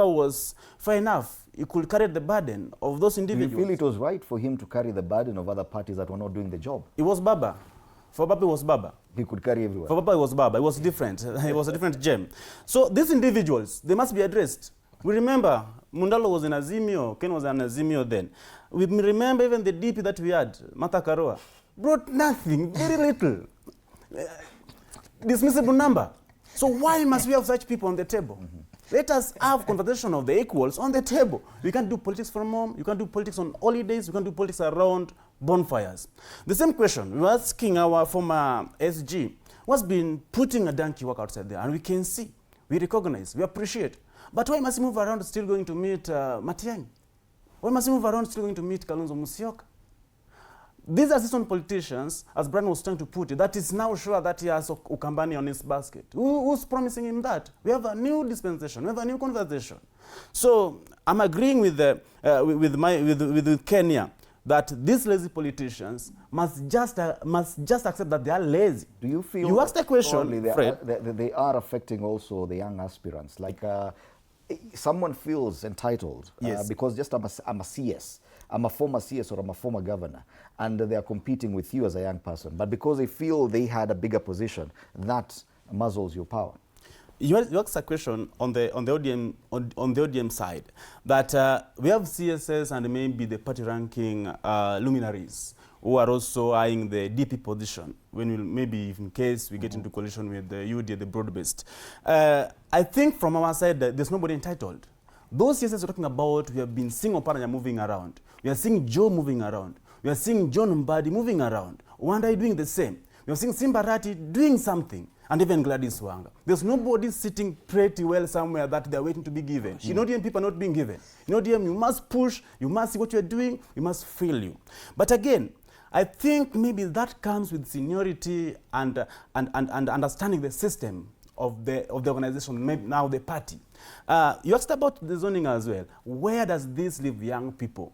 was fair enough. He could carry the burden of those individuals. Do you feel it was right for him to carry the burden of other parties that were not doing the job? It was Baba. For Baba, it was Baba. He could carry everywhere. For Baba, it was Baba. It was different. It was a different gem. So these individuals, they must be addressed. We remember Mundalo was in Azimio, Ken was in Azimio then. We remember even the DP that we had, Martha Karua, brought nothing, very little. Dismissible number. So why must we have such people on the table? Let us have conversation of the equals on the table. We can't do politics from home. You can't do politics on holidays. You can't do politics around bonfires. The same question we were asking our former SG, who's been putting a donkey work outside there, and we can see, we recognize, we appreciate. But why must he move around still going to meet Matiang'i? Why must he move around still going to meet Kalonzo Musyoka? these are seasoned politicians, as Brian was trying to put it, that is now sure that he has Ukambani on his basket. Who's promising him that? We have a new dispensation, we have a new conversation. So I'm agreeing with Kenya that these lazy politicians must just accept that they are lazy. Do you feel you asked the question, Fred? They are affecting also the young aspirants? Like someone feels entitled because just I'm a CS. I'm a former CS or I'm a former governor, and they are competing with you as a young person. But because they feel they had a bigger position, that muzzles your power. You asked a question on the ODM side that we have CSS and maybe the party ranking luminaries who are also eyeing the DP position when maybe in case we get into coalition with the UD, the broad-based. I think from our side there's nobody entitled. Those CSS we're talking about, we have been seeing Oparanya moving around. We are seeing Joe moving around. We are seeing John Mbadi moving around. Wanda doing the same. We are seeing Simbarati doing something. And even Gladys Wanga. There's nobody sitting pretty well somewhere that they're waiting to be given. You know, DM people are not being given. You know, DM, you must push, you must see what you're doing, we must feel you. But again, I think maybe that comes with seniority and understanding the system of the organization, maybe now the party. You asked about the zoning as well. Where does this leave young people?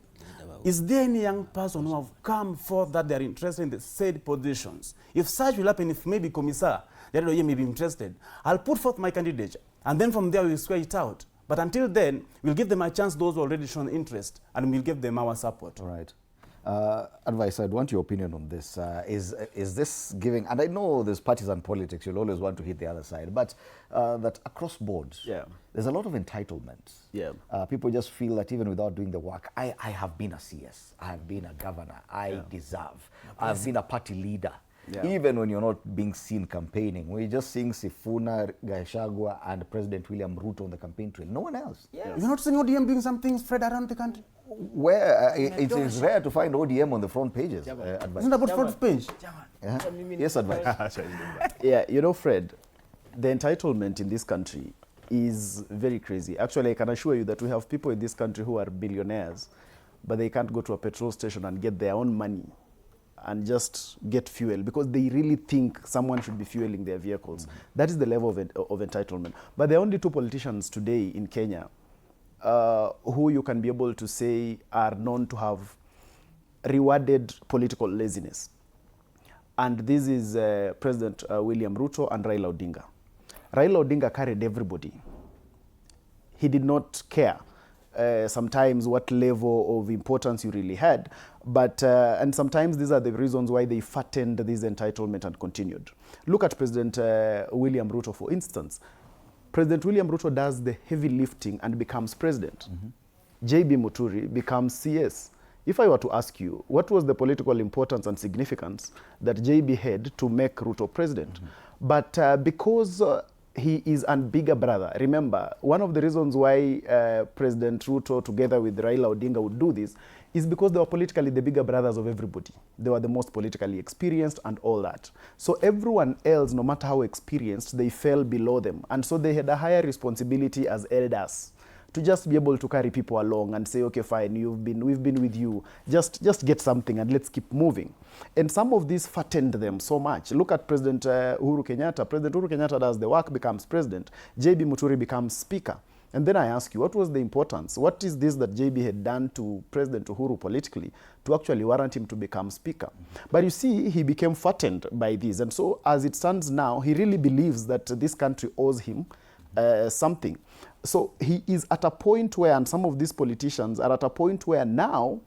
Is there any young person who have come forth that they are interested in the said positions? If such will happen, if maybe Commissar, the other may be interested, I'll put forth my candidature, and then from there we'll square it out. But until then, we'll give them a chance, those who already shown interest, and we'll give them our support. All right. Advice, I'd want your opinion on this. Is this giving, and I know there's partisan politics, you'll always want to hit the other side, but that across boards, there's a lot of entitlements. People just feel that even without doing the work, I have been a CS, I have been a governor, I deserve, I've been a party leader. Even when you're not being seen campaigning, we're just seeing Sifuna, Gachagua, and President William Ruto on the campaign trail. No one else. You're not seeing ODM doing some things spread around the country? Where it is rare to find ODM on the front pages. Isn't that about front page? Yes, Advice. Yeah, you know, Fred, the entitlement in this country is very crazy. Actually, I can assure you that we have people in this country who are billionaires, but they can't go to a petrol station and get their own money and just get fuel because they really think someone should be fueling their vehicles. That is the level of entitlement. But there are only two politicians today in Kenya who you can be able to say are known to have rewarded political laziness. And this is President William Ruto and Raila Odinga. Raila Odinga carried everybody. He did not care sometimes what level of importance you really had, but and sometimes these are the reasons why they fattened this entitlement and continued. Look at President William Ruto, for instance. President William Ruto does the heavy lifting and becomes president. JB Muturi becomes CS. If I were to ask you, what was the political importance and significance that JB had to make Ruto president? But because he is a bigger brother. Remember, one of the reasons why President Ruto together with Raila Odinga would do this is because they were politically the bigger brothers of everybody. They were the most politically experienced and all that. So everyone else, no matter how experienced, they fell below them. And so they had a higher responsibility as elders to just be able to carry people along and say, okay, fine, we've been with you. Just get something and let's keep moving. And some of these fattened them so much. Look at President Uhuru Kenyatta. President Uhuru Kenyatta does the work, becomes president. JB Muturi becomes speaker. And then I ask you, what was the importance? What is this that JB had done to President Uhuru politically to actually warrant him to become speaker? But you see, he became fattened by this. And so as it stands now, he really believes that this country owes him something. So he is at a point where, and some of these politicians are at a point where now,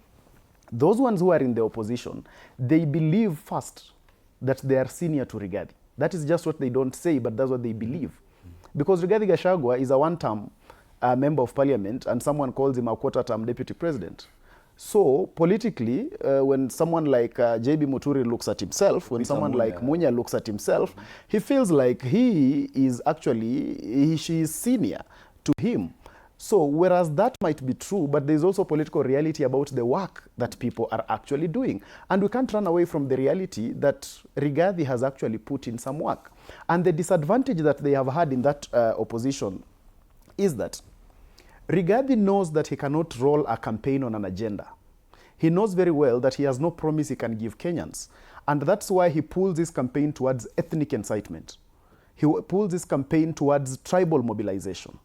those ones who are in the opposition, they believe first that they are senior to Rigathi. That is just what they don't say, but that's what they believe. Because Rigathi Gachagua is a one-term member of parliament, and someone calls him a quarter-term deputy president. So politically, when someone like JB Muturi looks at himself, when someone like Munya looks at himself, he feels like he is actually, she is senior to him. So whereas that might be true, but there's also political reality about the work that people are actually doing. And we can't run away from the reality that Rigathi has actually put in some work. And the disadvantage that they have had in that opposition is that Rigathi knows that he cannot roll a campaign on an agenda. He knows very well that he has no promise he can give Kenyans. And that's why he pulls his campaign towards ethnic incitement. He pulls his campaign towards tribal mobilization.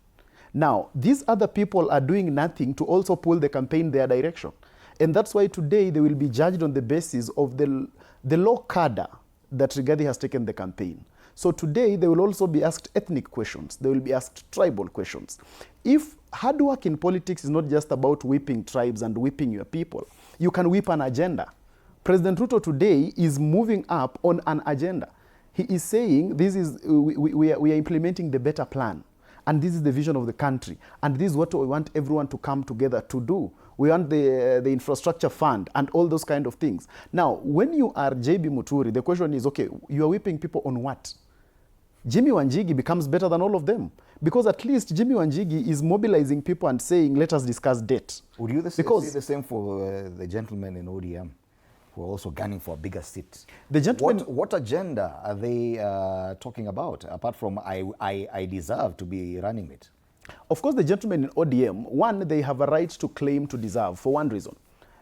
Now, these other people are doing nothing to also pull the campaign their direction. And that's why today they will be judged on the basis of the low cadre that Rigathi has taken the campaign. So today they will also be asked ethnic questions. They will be asked tribal questions. If hard work in politics is not just about whipping tribes and whipping your people, you can whip an agenda. President Ruto today is moving up on an agenda. He is saying this is we are implementing the better plan. And this is the vision of the country. And this is what we want everyone to come together to do. We want the infrastructure fund and all those kind of things. Now, when you are JB Muturi, the question is, okay, you are whipping people on what? Jimmy Wanjigi becomes better than all of them. Because at least Jimmy Wanjigi is mobilizing people and saying, let us discuss debt. Would you say the same for the gentlemen in ODM who are also gunning for a bigger seat? The gentlemen, what agenda are they talking about, apart from I deserve to be running it? Of course, the gentlemen in ODM, one, they have a right to claim to deserve for one reason.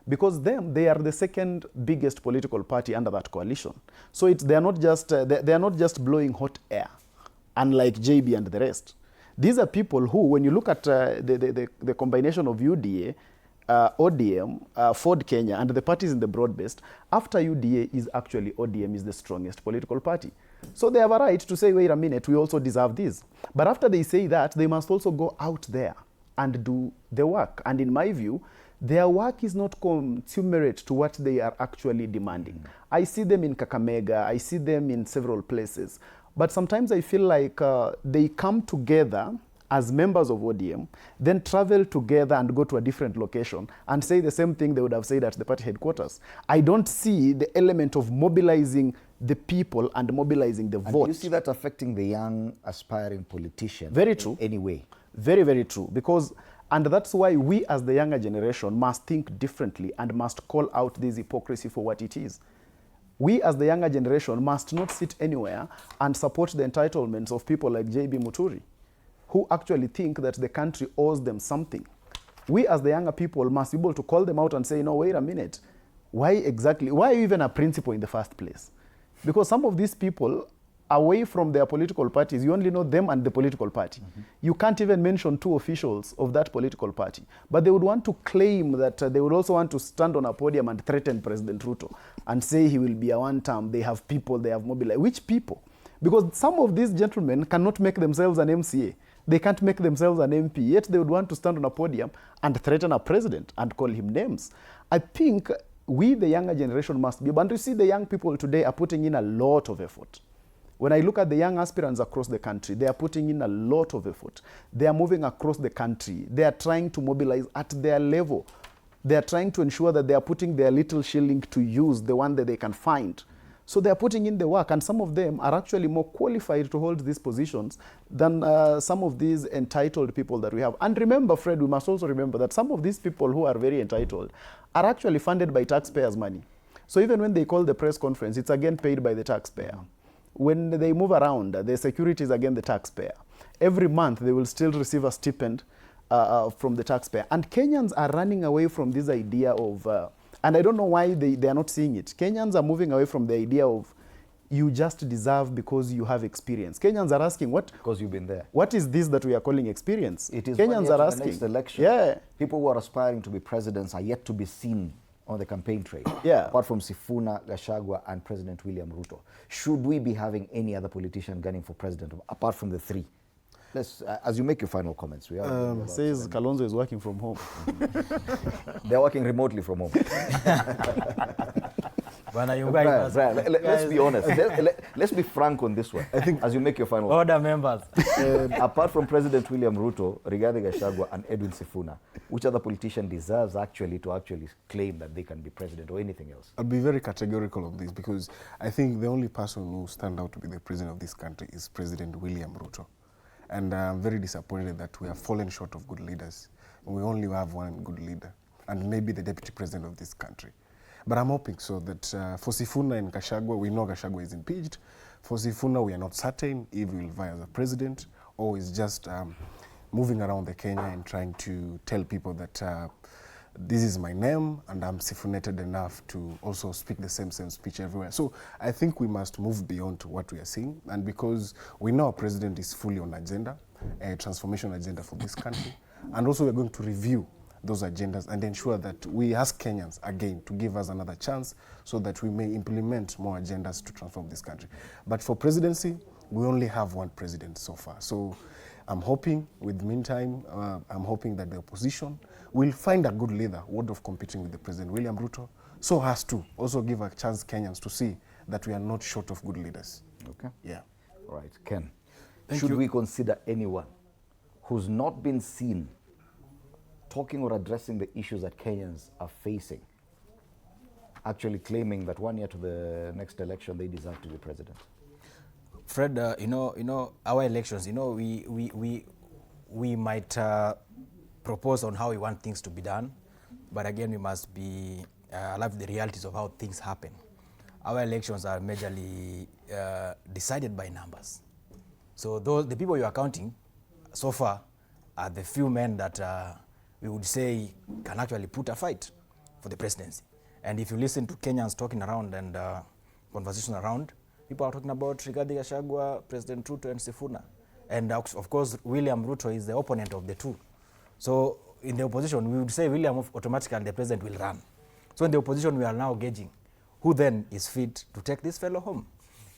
Because they are the second biggest political party under that coalition. So they are not just blowing hot air, unlike JB and the rest. These are people who, when you look at the combination of UDA, ODM, Ford Kenya, and the parties in the broad-based, after UDA is actually ODM is the strongest political party. So they have a right to say, wait a minute, we also deserve this. But after they say that, they must also go out there and do the work. And in my view, their work is not commensurate to what they are actually demanding. I see them in Kakamega, I see them in several places. But sometimes I feel like they come together as members of ODM, then travel together and go to a different location and say the same thing they would have said at the party headquarters. I don't see the element of mobilizing the people and mobilizing the vote. Do you see that affecting the young aspiring politician? Very true. In any way? Very, very true. And that's why we as the younger generation must think differently and must call out this hypocrisy for what it is. We as the younger generation must not sit anywhere and support the entitlements of people like JB Muturi, who actually think that the country owes them something. We as the younger people must be able to call them out and say, no, wait a minute. Why are you even a principal in the first place? Because some of these people, away from their political parties, you only know them and the political party. You can't even mention two officials of that political party. But they would want to claim that they would also want to stand on a podium and threaten President Ruto and say he will be a one-term, they have people, they have mobilized. Which people? Because some of these gentlemen cannot make themselves an MCA. They can't make themselves an MP, yet they would want to stand on a podium and threaten a president and call him names. I think we, the younger generation, must be able, and you see the young people today are putting in a lot of effort. When I look at the young aspirants across the country, they are putting in a lot of effort. They are moving across the country. They are trying to mobilize at their level. They are trying to ensure that they are putting their little shilling to use, the one that they can find. So they are putting in the work, and some of them are actually more qualified to hold these positions than some of these entitled people that we have. And remember, Fred, we must also remember that some of these people who are very entitled are actually funded by taxpayers' money. So even when they call the press conference, it's again paid by the taxpayer. When they move around, the security is again the taxpayer. Every month, they will still receive a stipend from the taxpayer. And Kenyans are running away from this idea of... and I don't know why they are not seeing it. Kenyans are moving away from the idea of you just deserve because you have experience. Kenyans are asking, what? Because you've been there. What is this that we are calling experience? It is Kenyans are asking. The next election. Yeah. People who are aspiring to be presidents are yet to be seen on the campaign trail. Yeah. Apart from Sifuna, Gachagua, and President William Ruto. Should we be having any other politician gunning for president apart from the three? Let's, as you make your final comments, we are. Says Kalonzo is working from home. They're working remotely from home. Brian, let's be honest. Let's be frank on this one. I think as you make your final order members. Apart from President William Ruto, Rigathi Gachagua, and Edwin Sifuna, which other politician deserves to claim that they can be president or anything else? I'll be very categorical on this because I think the only person who stand out to be the president of this country is President William Ruto. And I'm very disappointed that we have fallen short of good leaders. We only have one good leader, and maybe the deputy president of this country. But I'm hoping so that for Sifuna and Gachagua, we know Gachagua is impeached. For Sifuna, we are not certain if he will vie as a president or is just moving around the Kenya and trying to tell people that this is my name and I'm sifunated enough to also speak the same speech everywhere. So I think we must move beyond what we are seeing, and because we know our president is fully on agenda, a transformation agenda for this country, and also we're going to review those agendas and ensure that we ask Kenyans again to give us another chance so that we may implement more agendas to transform this country. But for presidency, we only have one president so far. So I'm hoping, with meantime, I'm hoping that the opposition will find a good leader, worthy of competing with the President William Ruto, so as to also give a chance Kenyans to see that we are not short of good leaders. Okay. Yeah. All right, Ken. Thank Should you. we consider anyone who's not been seen talking or addressing the issues that Kenyans are facing, actually claiming that 1 year to the next election they deserve to be president? Fred, you know, our elections, you know, we might propose on how we want things to be done, but again, we must be alive with the realities of how things happen. Our elections are majorly decided by numbers. So the people you are counting so far are the few men that we would say can actually put a fight for the presidency. And if you listen to Kenyans talking around and conversation around, people are talking about Rigathi Gachagua, President Ruto and Sifuna. And of course, William Ruto is the opponent of the two. So in the opposition, we would say William automatically the president will run. So in the opposition, we are now gauging who then is fit to take this fellow home.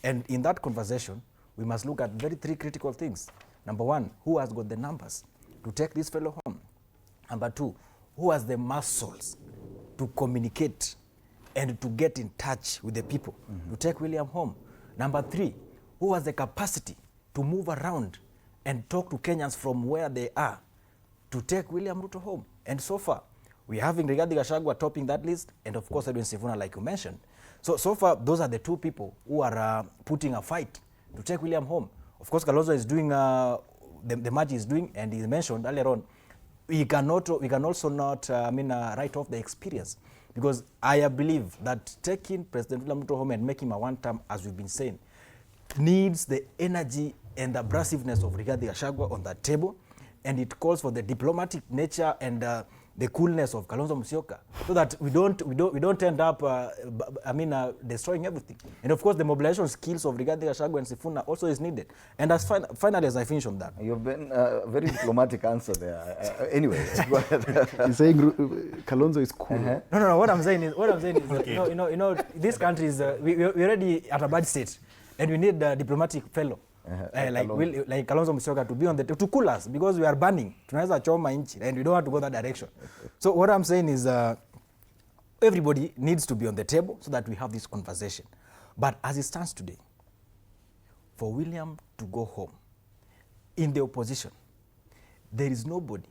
And in that conversation, we must look at three critical things. Number one, who has got the numbers to take this fellow home? Number two, who has the muscles to communicate and to get in touch with the people to take William home? Number three, who has the capacity to move around and talk to Kenyans from where they are to take William Ruto home? And so far, we're having Rigathi Gachagua topping that list, and of course Edwin Sifuna, like you mentioned. So far, those are the two people who are putting a fight to take William home. Of course, Kalonzo is doing, the match is doing, and he mentioned earlier on, we can also not write off the experience, because I believe that taking President William Ruto home and making him a one-term, as we've been saying, needs the energy and the brassiveness of Rigathi Gachagua on that table, and it calls for the diplomatic nature and the coolness of Kalonzo Musyoka, so that we don't end up destroying everything. And of course, the mobilization skills of Rigathi Gachagua and Sifuna also is needed. And as finally, as I finish on that, you've been a very diplomatic answer there. Anyway, go ahead. He's saying Kalonzo is cool. No. What I'm saying is, okay. you know, this country is we're already at a bad state, and we need a diplomatic fellow. Like Kalonzo Musyoka to be on to cool us, because we are burning. Tunaweza choma inchi, and we don't want to go that direction. So what I'm saying is everybody needs to be on the table so that we have this conversation. But as it stands today, for William to go home in the opposition, there is nobody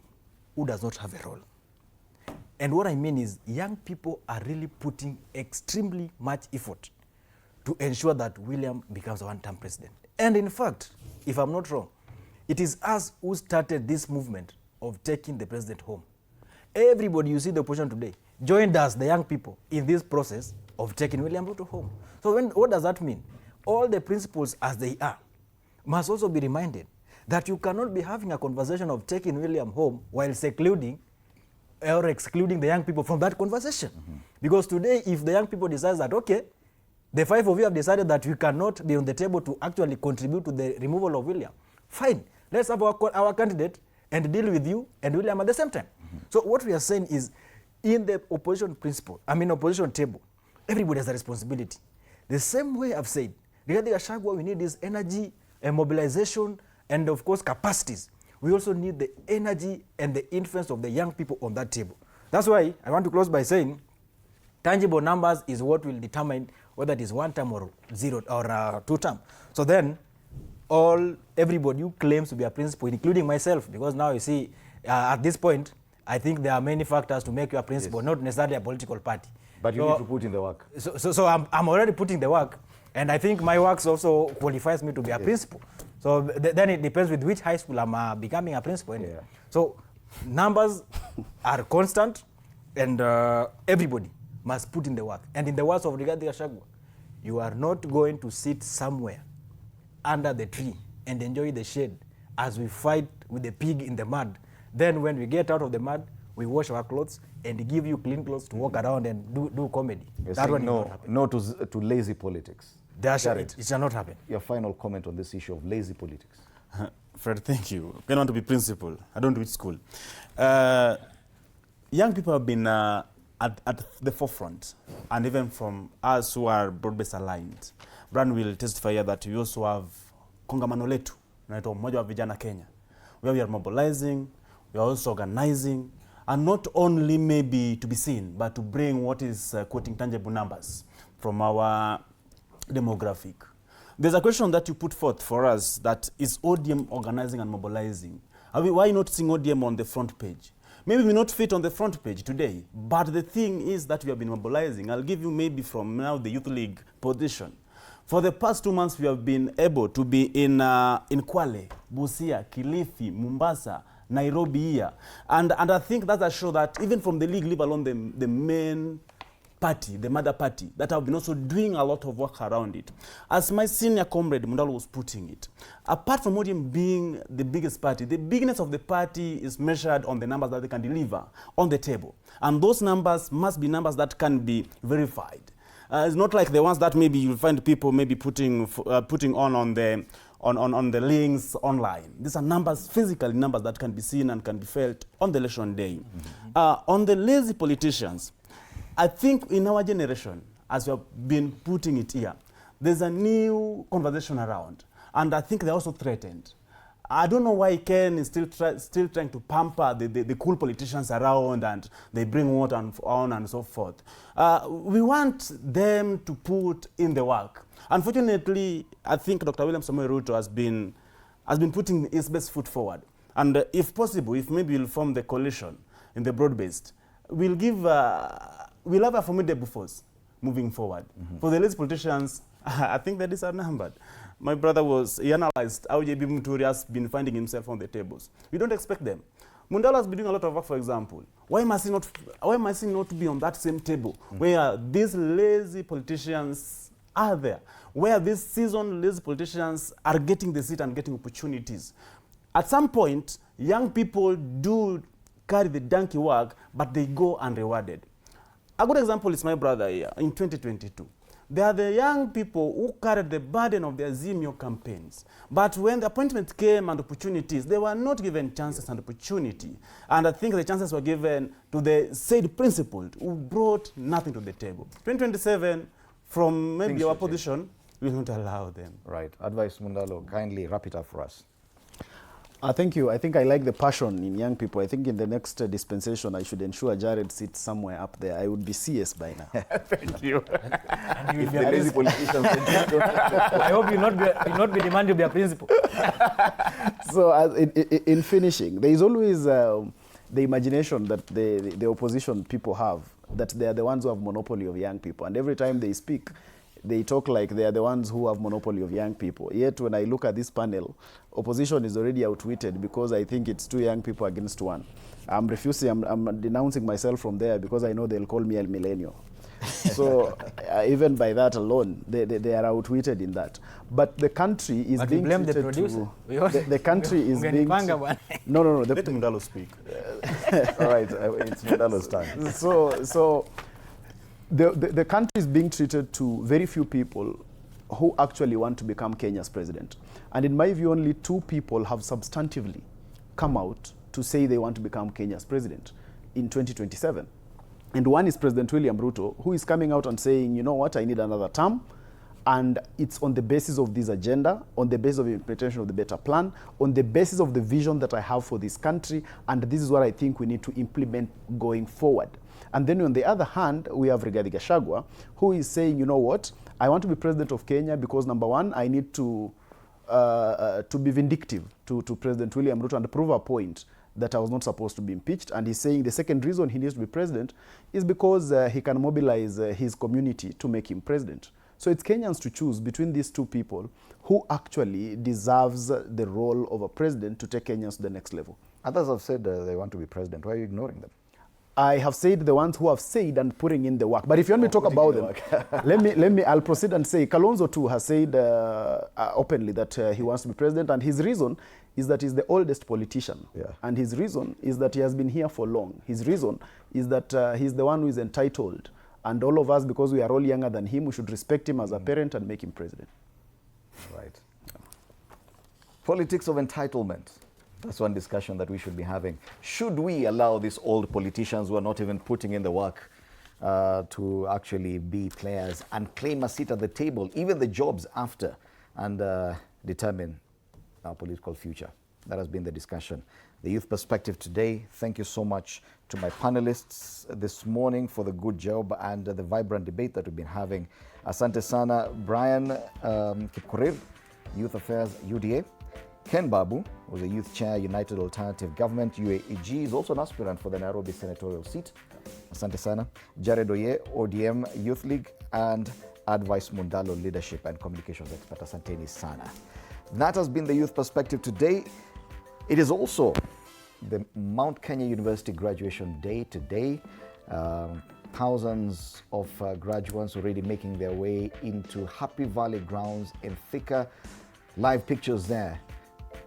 who does not have a role. And what I mean is, young people are really putting extremely much effort to ensure that William becomes a one-term president. And in fact, if I'm not wrong, it is us who started this movement of taking the president home. Everybody you see the opposition today joined us, the young people, in this process of taking William Ruto home. So what does that mean? All the principles as they are must also be reminded that you cannot be having a conversation of taking William home while secluding or excluding the young people from that conversation. Because today, if the young people decide that, okay, the five of you have decided that we cannot be on the table to actually contribute to the removal of William, fine. Let's have our candidate and deal with you and William at the same time. So what we are saying is, in the opposition opposition table, everybody has a responsibility. The same way I've said, Rigathi Gachagua, we need this energy and mobilization and of course capacities. We also need the energy and the influence of the young people on that table. That's why I want to close by saying, tangible numbers is what will determine whether it is one term or zero or two term. So then, everybody who claims to be a principal, including myself, because now you see, at this point, I think there are many factors to make you a principal, not necessarily a political party. But you need to put in the work. So I'm already putting the work, and I think my work also qualifies me to be a principal. So then it depends with which high school I'm becoming a principal. Anyway. So numbers are constant, and everybody must put in the work. And in the words of Rigathi Gachagua, you are not going to sit somewhere under the tree and enjoy the shade as we fight with the pig in the mud. Then when we get out of the mud, we wash our clothes and give you clean clothes to walk around and do comedy. You're That one saying will not happen. no to lazy politics. It shall not happen. Your final comment on this issue of lazy politics. Fred, thank you. I want to be principal. I don't do it school. Young people have been at the forefront, and even from us who are broad-based aligned. Brian will testify here that we also have kongamano letu, naitwa Umoja wa Vijana Kenya, where we are mobilizing, we are also organizing, and not only maybe to be seen, but to bring what is quoting tangible numbers from our demographic. There's a question that you put forth for us that is ODM organizing and mobilizing. Why not seeing ODM on the front page? Maybe we not fit on the front page today, but the thing is that we have been mobilizing. I'll give you maybe from now the Youth League position. For the past 2 months, we have been able to be in Kwale, Busia, Kilifi, Mombasa, Nairobi here. And I think that's a show that even from the league, leave alone the main party, the mother party, that have been also doing a lot of work around it. As my senior comrade Mundalo was putting it, apart from ODM being the biggest party, the bigness of the party is measured on the numbers that they can deliver on the table. And those numbers must be numbers that can be verified. It's not like the ones that maybe you'll find people maybe putting on the links online. These are numbers, physical numbers that can be seen and can be felt on the election day. On the lazy politicians, I think in our generation, as we have been putting it here, there's a new conversation around, and I think they're also threatened. I don't know why Ken is still trying to pamper the cool politicians around, and they bring what and on and so forth. We want them to put in the work. Unfortunately, I think Dr. William Samoei Ruto has been putting his best foot forward. And if possible, if maybe we'll form the coalition in the broad-based, we'll have a formidable force moving forward. For the lazy politicians, I think that is outnumbered. My brother he analyzed how JB Muturi has been finding himself on the tables. We don't expect them. Mundala has been doing a lot of work, for example. Why must he not be on that same table where these lazy politicians are there, where these seasoned lazy politicians are getting the seat and getting opportunities? At some point, young people do carry the donkey work, but they go unrewarded. A good example is my brother here in 2022. They are the young people who carried the burden of their Zimio campaigns. But when the appointment came and opportunities, they were not given chances and opportunity. And I think the chances were given to the said principled who brought nothing to the table. 2027, from maybe our position, we will not allow them. Right. Advice, Mundalo, kindly wrap it up for us. Thank you. I think I like the passion in young people. I think in the next dispensation, I should ensure Jared sits somewhere up there. I would be CS by now. Thank you. If the lazy politicians I hope you not be demanding to be a principal. So in finishing, there is always the imagination that the opposition people have, that they are the ones who have monopoly of young people. And every time they speak, they talk like they are the ones who have monopoly of young people. Yet when I look at this panel, opposition is already outwitted because I think it's 2 young people against 1. I'm refusing, I'm denouncing myself from there because I know they'll call me El Millennial. So even by that alone, they are outwitted in that. But the country is but being blame treated the producer. The country is being... No. Let Mundalo speak. All right, it's Mundalo's time. So the country is being treated to very few people who actually want to become Kenya's president. And in my view, only 2 people have substantively come out to say they want to become Kenya's president in 2027. And one is President William Ruto, who is coming out and saying, you know what, I need another term. And it's on the basis of this agenda, on the basis of the implementation of the better plan, on the basis of the vision that I have for this country, and this is what I think we need to implement going forward. And then on the other hand, we have Rigathi Gachagua, who is saying, you know what, I want to be president of Kenya because, number one, I need to be vindictive to President William Ruto and prove a point that I was not supposed to be impeached. And he's saying the second reason he needs to be president is because he can mobilize his community to make him president. So it's Kenyans to choose between these 2 people who actually deserves the role of a president to take Kenyans to the next level. Others have said they want to be president. Why are you ignoring them? I have said the ones who have said and putting in the work. But if you want me to talk about them, I'll proceed and say Kalonzo too has said openly that he wants to be president, and his reason is that he's the oldest politician. And his reason is that he has been here for long. His reason is that he's the one who is entitled. And all of us, because we are all younger than him, we should respect him as a parent and make him president. Right. Politics of entitlement. That's one discussion that we should be having. Should we allow these old politicians who are not even putting in the work to actually be players and claim a seat at the table, even the jobs after, and determine our political future? That has been the discussion. The Youth Perspective today. Thank you so much to my panelists this morning for the good job and the vibrant debate that we've been having. Asante sana, Brian Kipkorir, Youth Affairs, UDA. Ken Babu was a Youth Chair, United Alternative Government, UAEG, is also an aspirant for the Nairobi senatorial seat. Asante sana. Jared Oye, ODM Youth League, and Advice Mundalo, Leadership and Communications Expert. Asanteni sana. That has been the Youth Perspective today. It is also the Mount Kenya University graduation day today. Thousands of graduates already making their way into Happy Valley grounds in Thika. Live pictures there.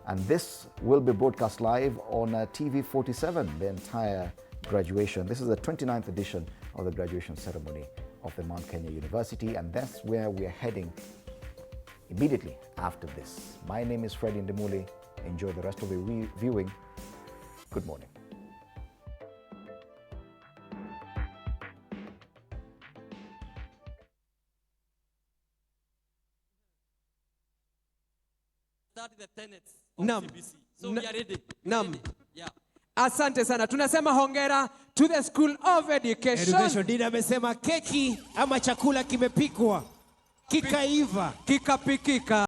And this will be broadcast live on TV47, the entire graduation. This is the 29th edition of the graduation ceremony of the Mount Kenya University, and that's where we are heading immediately after this. My name is Freddie Ndimuli. Enjoy the rest of the viewing. Good morning. The tenets of CBC. So we are ready. Yeah. Asante sana. Tunasema hongera to the School of Education. Dina amesema keki ama chakula kimepikwa kikaiva kikapikika.